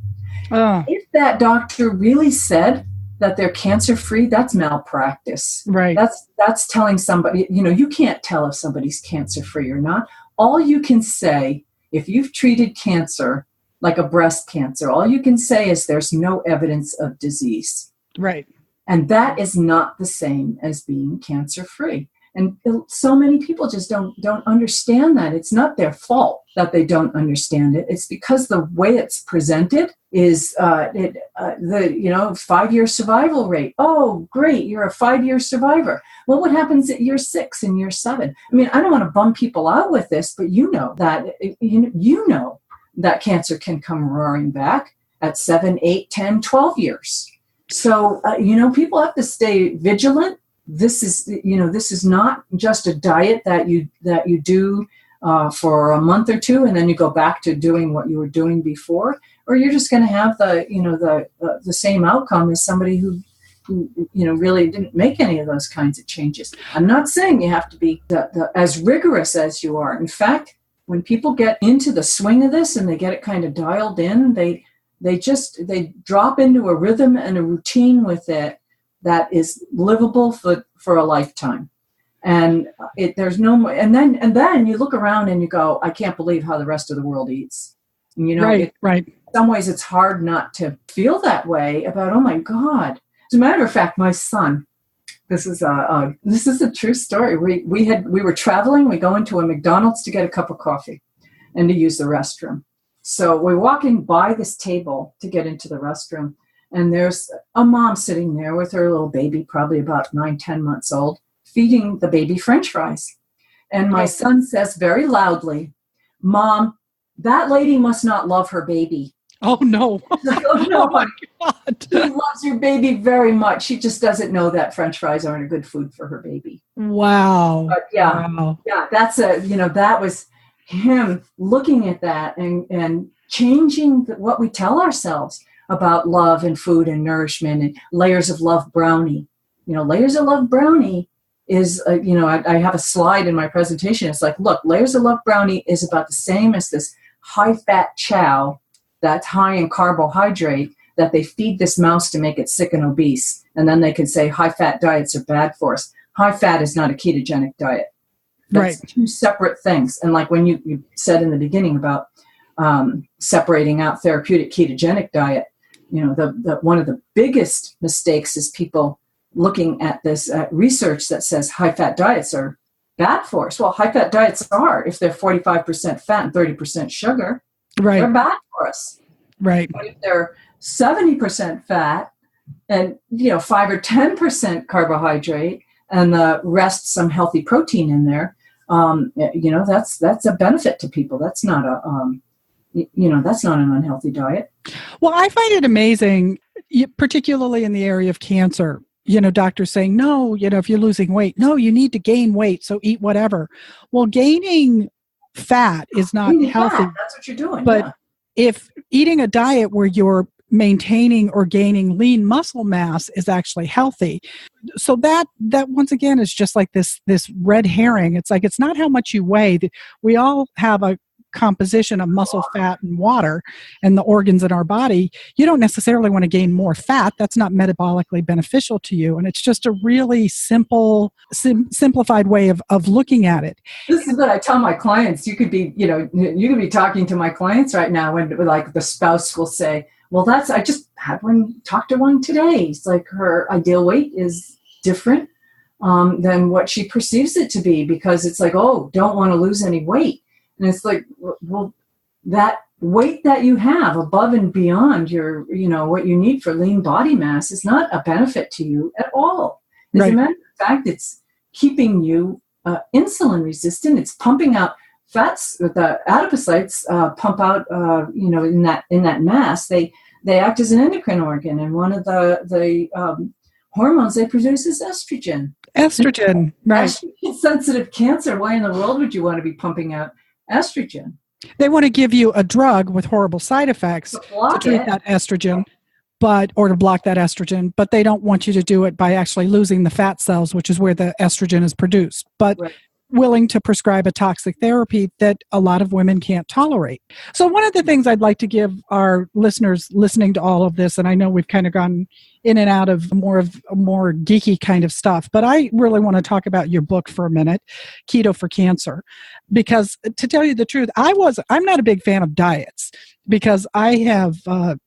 If that doctor really said that they're cancer-free, that's malpractice. Right. That's telling somebody, you can't tell if somebody's cancer-free or not. All you can say, if you've treated cancer like a breast cancer, all you can say is there's no evidence of disease. Right. And that is not the same as being cancer-free. And so many people just don't understand that. It's not their fault that they don't understand it. It's because the way it's presented is the 5-year survival rate. Oh, great, you're a 5-year survivor. Well, what happens at year 6 and year 7? I mean, I don't want to bum people out with this, but that cancer can come roaring back at 7, 8, 10, 12 years. So, people have to stay vigilant. This is not just a diet that you do for a month or two, and then you go back to doing what you were doing before, or you're just going to have the same outcome as somebody who really didn't make any of those kinds of changes. I'm not saying you have to be as rigorous as you are. In fact, when people get into the swing of this and they get it kind of dialed in, they drop into a rhythm and a routine with it that is livable for a lifetime. And there's no more, and then you look around and you go, I can't believe how the rest of the world eats. Right. In some ways it's hard not to feel that way about, oh my God. As a matter of fact, my son, this is a true story. We were traveling, we go into a McDonald's to get a cup of coffee and to use the restroom. So we're walking by this table to get into the restroom. And there's a mom sitting there with her little baby, probably about 9, 10 months old, feeding the baby French fries. And my son says very loudly, Mom, that lady must not love her baby. Oh, no. Oh, no. Oh, my God. She loves her baby very much. She just doesn't know that French fries aren't a good food for her baby. Wow. But that's that was him looking at that and changing what we tell ourselves about love and food and nourishment and layers of love brownie. Layers of love brownie is, I have a slide in my presentation. It's like, look, layers of love brownie is about the same as this high-fat chow that's high in carbohydrate that they feed this mouse to make it sick and obese. And then they can say high-fat diets are bad for us. High-fat is not a ketogenic diet. That's two separate things. And like when you said in the beginning about separating out therapeutic ketogenic diet, the one of the biggest mistakes is people looking at this research that says high-fat diets are bad for us. Well, high-fat diets are, if they're 45% fat and 30% sugar, Right. they're bad for us. Right. But if they're 70% fat and 5 or 10% carbohydrate and the rest some healthy protein in there, that's a benefit to people. That's not that's not an unhealthy diet. Well, I find it amazing, particularly in the area of cancer. Doctors saying, no, if you're losing weight, no, you need to gain weight, so eat whatever. Well, gaining fat is not healthy. That's what you're doing. But if eating a diet where you're maintaining or gaining lean muscle mass is actually healthy. So that once again is just like this red herring. It's like, it's not how much you weigh. We all have a composition of muscle, fat, and water, and the organs in our body. You don't necessarily want to gain more fat. That's not metabolically beneficial to you. And it's just a really simplified way of looking at it. This is what I tell my clients. You could be talking to my clients right now when like the spouse will say, well, I just had talk to one today. It's like her ideal weight is different than what she perceives it to be, because it's like, oh, don't want to lose any weight. And it's like, well, that weight that you have above and beyond your, what you need for lean body mass is not a benefit to you at all. As a matter of fact, it's keeping you insulin resistant. It's pumping out fats. The adipocytes pump out, in that mass. They act as an endocrine organ, and one of the hormones they produce is estrogen. Estrogen, right? Estrogen-sensitive cancer. Why in the world would you want to be pumping out estrogen? They want to give you a drug with horrible side effects to treat that estrogen, or to block that estrogen, but they don't want you to do it by actually losing the fat cells, which is where the estrogen is produced. But willing to prescribe a toxic therapy that a lot of women can't tolerate. So one of the things I'd like to give our listeners listening to all of this, and I know we've kind of gone in and out of more geeky kind of stuff, but I really want to talk about your book for a minute, Keto for Cancer, because to tell you the truth, I'm not a big fan of diets, because I have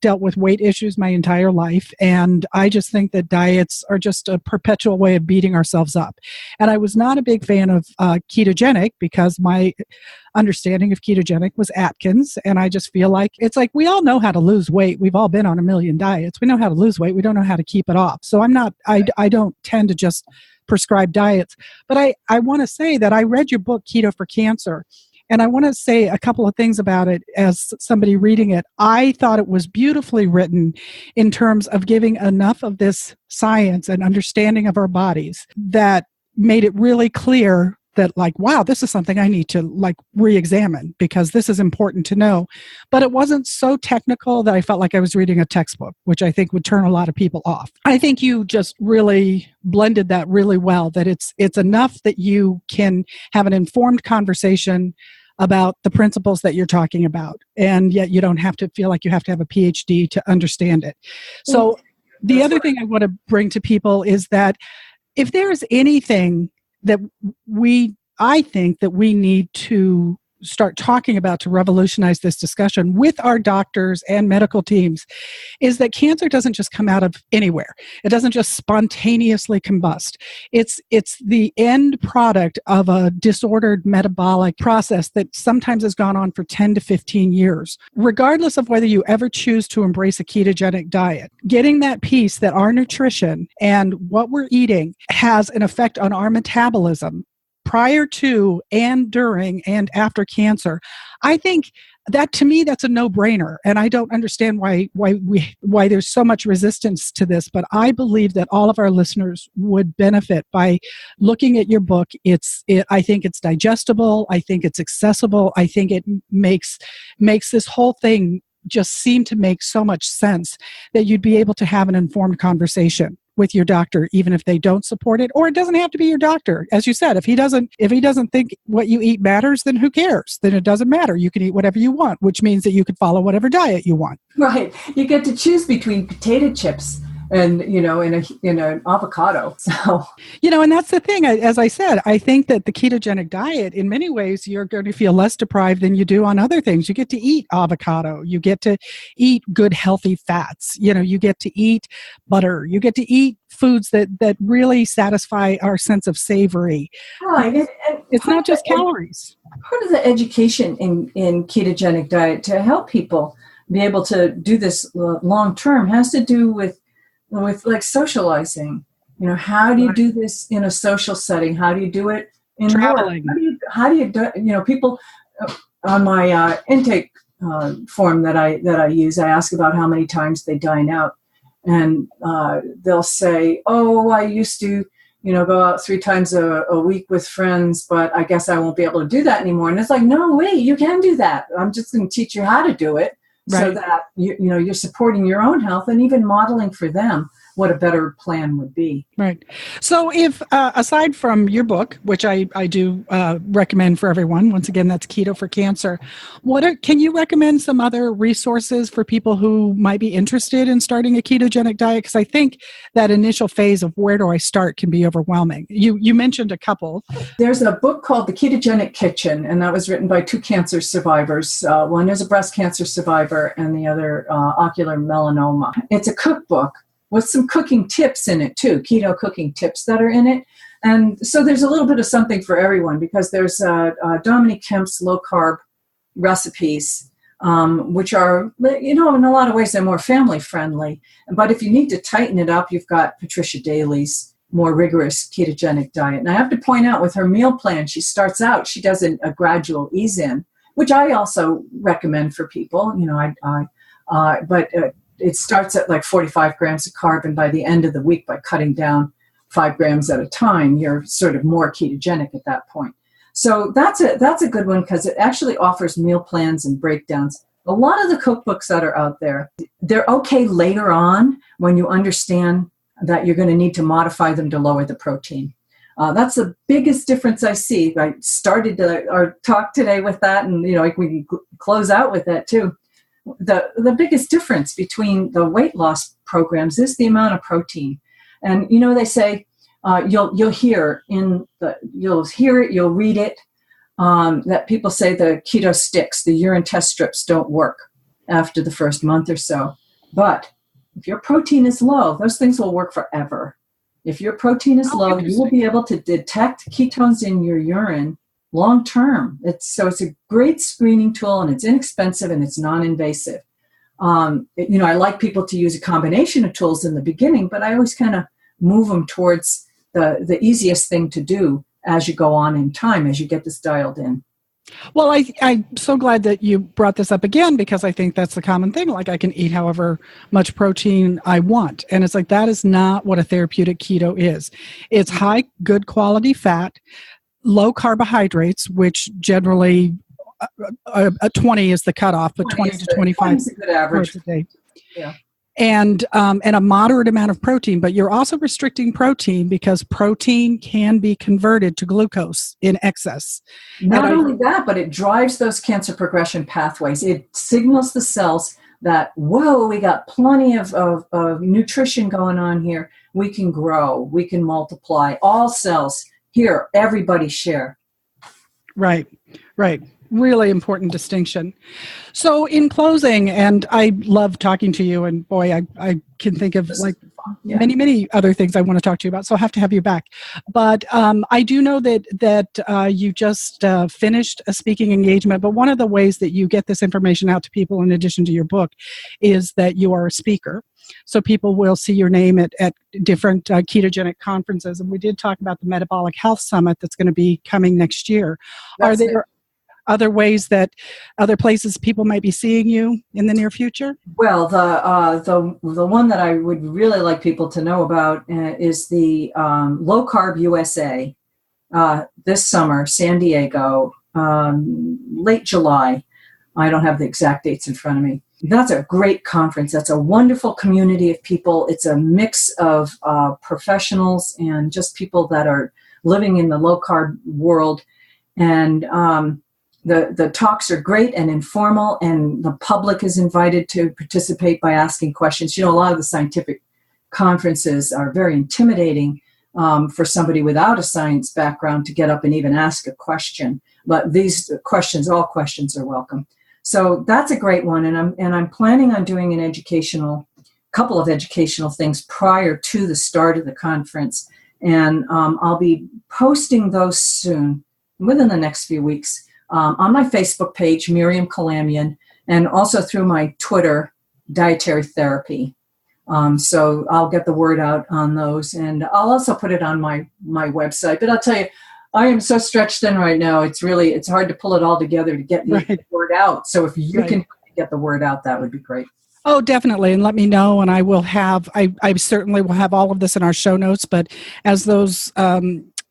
dealt with weight issues my entire life, and I just think that diets are just a perpetual way of beating ourselves up. And I was not a big fan of ketogenic, because my understanding of ketogenic was Atkins, and I just feel like it's like we all know how to lose weight. We've all been on a million diets. We know how to lose weight. We don't know how to keep it off. So I don't tend to just prescribe diets. But I want to say that I read your book, Keto for Cancer, and I want to say a couple of things about it as somebody reading it. I thought it was beautifully written in terms of giving enough of this science and understanding of our bodies that made it really clear that, like, wow, this is something I need to re-examine, because this is important to know. But it wasn't so technical that I felt like I was reading a textbook, which I think would turn a lot of people off. I think you just really blended that really well, that it's enough that you can have an informed conversation about the principles that you're talking about, and yet you don't have to feel like you have to have a PhD to understand it. So the other thing I want to bring to people is that if there is anything that I think that we need to start talking about to revolutionize this discussion with our doctors and medical teams, is that cancer doesn't just come out of anywhere. It doesn't just spontaneously combust. It's the end product of a disordered metabolic process that sometimes has gone on for 10 to 15 years. Regardless of whether you ever choose to embrace a ketogenic diet, getting that piece that our nutrition and what we're eating has an effect on our metabolism prior to and during and after cancer, I think that, to me, that's a no-brainer. And I don't understand why there's so much resistance to this, but I believe that all of our listeners would benefit by looking at your book. I think it's digestible. I think it's accessible. I think it makes this whole thing just seem to make so much sense that you'd be able to have an informed conversation with your doctor, even if they don't support it. Or it doesn't have to be your doctor. As you said, if he doesn't think what you eat matters, then who cares? Then it doesn't matter. You can eat whatever you want, which means that you could follow whatever diet you want. Right. You get to choose between potato chips and in an avocado. So and that's the thing. As I said, I think that the ketogenic diet, in many ways, you're going to feel less deprived than you do on other things. You get to eat avocado. You get to eat good, healthy fats. You get to eat butter. You get to eat foods that really satisfy our sense of savory. Right. And it's not just calories. Part of the education in ketogenic diet to help people be able to do this long term has to do with like socializing. How do you do this in a social setting? How do you do it in traveling? How do you do? People on my intake form that I use, I ask about how many times they dine out, and they'll say, "Oh, I used to, go out 3 times a week with friends, but I guess I won't be able to do that anymore." And it's like, no, wait, you can do that. I'm just going to teach you how to do it. Right. So that you're supporting your own health and even modeling for them what a better plan would be. Right. So if, aside from your book, which I do recommend for everyone, once again, that's Keto for Cancer, can you recommend some other resources for people who might be interested in starting a ketogenic diet? Because I think that initial phase of where do I start can be overwhelming. You mentioned a couple. There's a book called The Ketogenic Kitchen, and that was written by 2 cancer survivors. One is a breast cancer survivor and the other ocular melanoma. It's a cookbook with some cooking tips in it too, keto cooking tips that are in it. And so there's a little bit of something for everyone, because there's Dominique Kemp's low-carb recipes, which are, in a lot of ways, they're more family-friendly. But if you need to tighten it up, you've got Patricia Daly's more rigorous ketogenic diet. And I have to point out, with her meal plan, she starts out, she does a gradual ease-in, which I also recommend for people. But it starts at like 45 grams of carb, and by the end of the week, by cutting down 5 grams at a time, you're sort of more ketogenic at that point. So that's a good one, because it actually offers meal plans and breakdowns. A lot of the cookbooks that are out there, they're okay later on when you understand that you're going to need to modify them to lower the protein. That's the biggest difference I see. I started our talk today with that, and we can close out with that too. The biggest difference between the weight loss programs is the amount of protein. And they say you'll hear it, you'll read it, that people say the keto sticks, the urine test strips don't work after the first month or so. But if your protein is low, those things will work forever. If your protein is low, you will be able to detect ketones in your urine long term. It's a great screening tool, and it's inexpensive and it's non-invasive. I like people to use a combination of tools in the beginning, but I always kind of move them towards the easiest thing to do as you go on in time, as you get this dialed in. Well, I'm so glad that you brought this up again, because I think that's the common thing. Like, I can eat however much protein I want. And it's like, that is not what a therapeutic keto is. It's high, good quality fat, low carbohydrates, which generally 20 is the cutoff, but 20 to 25 is a good average a day. Yeah. And a moderate amount of protein, but you're also restricting protein, because protein can be converted to glucose in excess. Not only that, but it drives those cancer progression pathways. It signals the cells that, whoa, we got plenty of nutrition going on here. We can grow, we can multiply. All cells here, everybody share. Right. Really important distinction. So in closing, and I love talking to you, and boy, I can think of many other things I want to talk to you about, so I'll have to have you back. But I do know that you just finished a speaking engagement, but one of the ways that you get this information out to people, in addition to your book, is that you are a speaker. So people will see your name at different ketogenic conferences. And we did talk about the Metabolic Health Summit that's going to be coming next year. Are there other ways that other places people might be seeing you in the near future? Well, the one that I would really like people to know about is the Low Carb USA this summer, San Diego, late July. I don't have the exact dates in front of me. That's a great conference. That's a wonderful community of people. It's a mix of professionals and just people that are living in the low carb world. And the talks are great and informal, and the public is invited to participate by asking questions. A lot of the scientific conferences are very intimidating for somebody without a science background to get up and even ask a question. But these questions, all questions are welcome. So that's a great one. And I'm planning on doing couple of educational things prior to the start of the conference. And I'll be posting those soon, within the next few weeks, on my Facebook page, Miriam Kalamian, and also through my Twitter, Dietary Therapy. So I'll get the word out on those, and I'll also put it on my website. But I'll tell you, I am so stretched thin right now. It's hard to pull it all together to get the word out. So if you can get the word out, that would be great. Oh, definitely. And let me know. And I will have, I certainly will have all of this in our show notes, but as those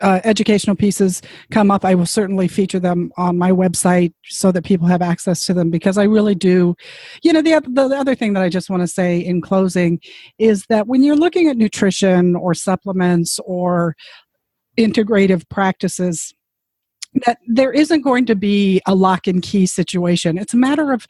educational pieces come up, I will certainly feature them on my website so that people have access to them, because I really do. The other thing that I just want to say in closing is that when you're looking at nutrition or supplements or integrative practices, that there isn't going to be a lock and key situation. It's a matter of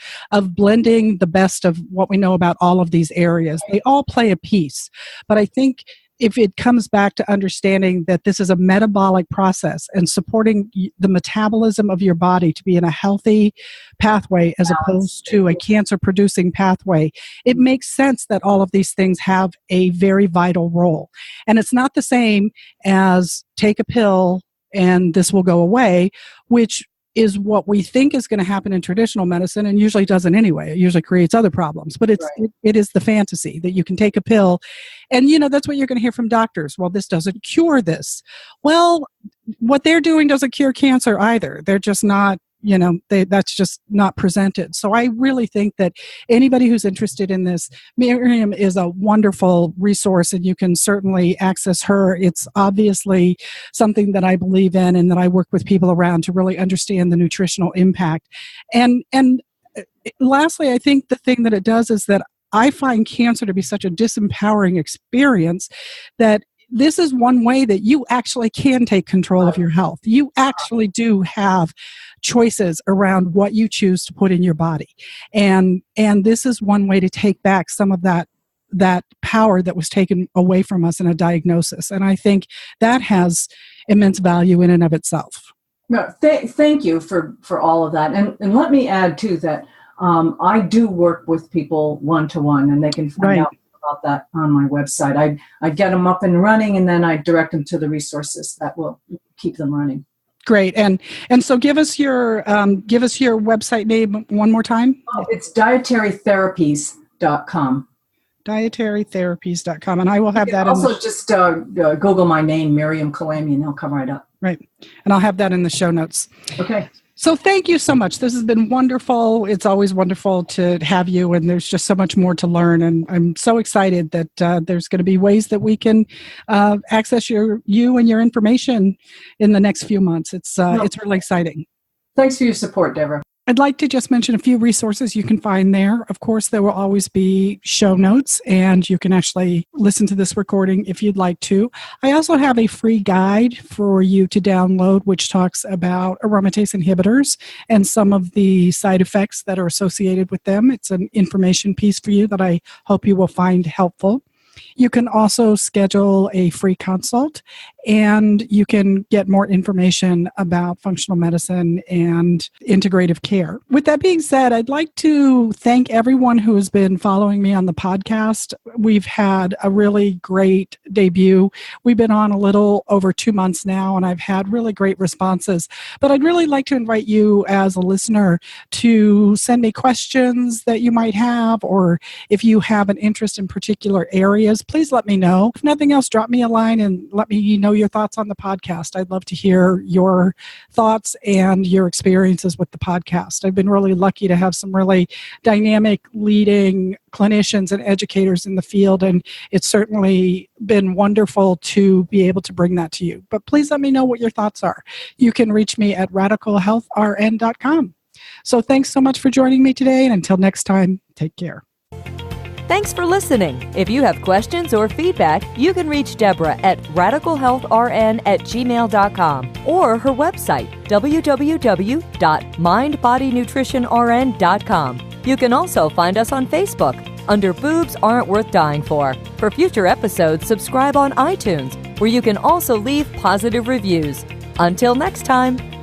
blending the best of what we know about all of these areas. They all play a piece. But I think if it comes back to understanding that this is a metabolic process and supporting the metabolism of your body to be in a healthy pathway as opposed to a cancer-producing pathway, it makes sense that all of these things have a very vital role. And it's not the same as take a pill and this will go away, which is what we think is going to happen in traditional medicine, and usually doesn't anyway. It usually creates other problems. But it is the fantasy that you can take a pill, and that's what you're going to hear from doctors. Well, this doesn't cure this. Well, what they're doing doesn't cure cancer either. They're just not, that's just not presented. So I really think that anybody who's interested in this, Miriam is a wonderful resource, and you can certainly access her. It's obviously something that I believe in and that I work with people around to really understand the nutritional impact. And lastly, I think the thing that it does is that I find cancer to be such a disempowering experience that this is one way that you actually can take control of your health. You actually do have choices around what you choose to put in your body. And this is one way to take back some of that power that was taken away from us in a diagnosis. And I think that has immense value in and of itself. No, thank you for all of that. And let me add, too, that I do work with people one-to-one, and they can find out about that on my website. I get them up and running, and then I direct them to the resources that will keep them running. Great. And so give us your website name one more time. Oh, it's dietarytherapies.com. Dietarytherapies.com. And I will have that. Also, just Google my name, Miriam Kalamian, it'll come right up. Right. And I'll have that in the show notes. Okay. So thank you so much. This has been wonderful. It's always wonderful to have you, and there's just so much more to learn. And I'm so excited that there's going to be ways that we can access you and your information in the next few months. It's really exciting. Thanks for your support, Deborah. I'd like to just mention a few resources you can find there. Of course, there will always be show notes, and you can actually listen to this recording if you'd like to. I also have a free guide for you to download, which talks about aromatase inhibitors and some of the side effects that are associated with them. It's an information piece for you that I hope you will find helpful. You can also schedule a free consult, and you can get more information about functional medicine and integrative care. With that being said, I'd like to thank everyone who has been following me on the podcast. We've had a really great debut. We've been on a little over 2 months now, and I've had really great responses. But I'd really like to invite you as a listener to send me questions that you might have, or if you have an interest in particular areas, please let me know. If nothing else, drop me a line and let me know your thoughts on the podcast. I'd love to hear your thoughts and your experiences with the podcast. I've been really lucky to have some really dynamic leading clinicians and educators in the field, and it's certainly been wonderful to be able to bring that to you. But please let me know what your thoughts are. You can reach me at radicalhealthrn.com. So thanks so much for joining me today, and until next time, take care. Thanks for listening. If you have questions or feedback, you can reach Deborah at radicalhealthrn@gmail.com or her website, www.mindbodynutritionrn.com. You can also find us on Facebook. under Boobs Aren't Worth Dying For. For future episodes, subscribe on iTunes, where you can also leave positive reviews. Until next time.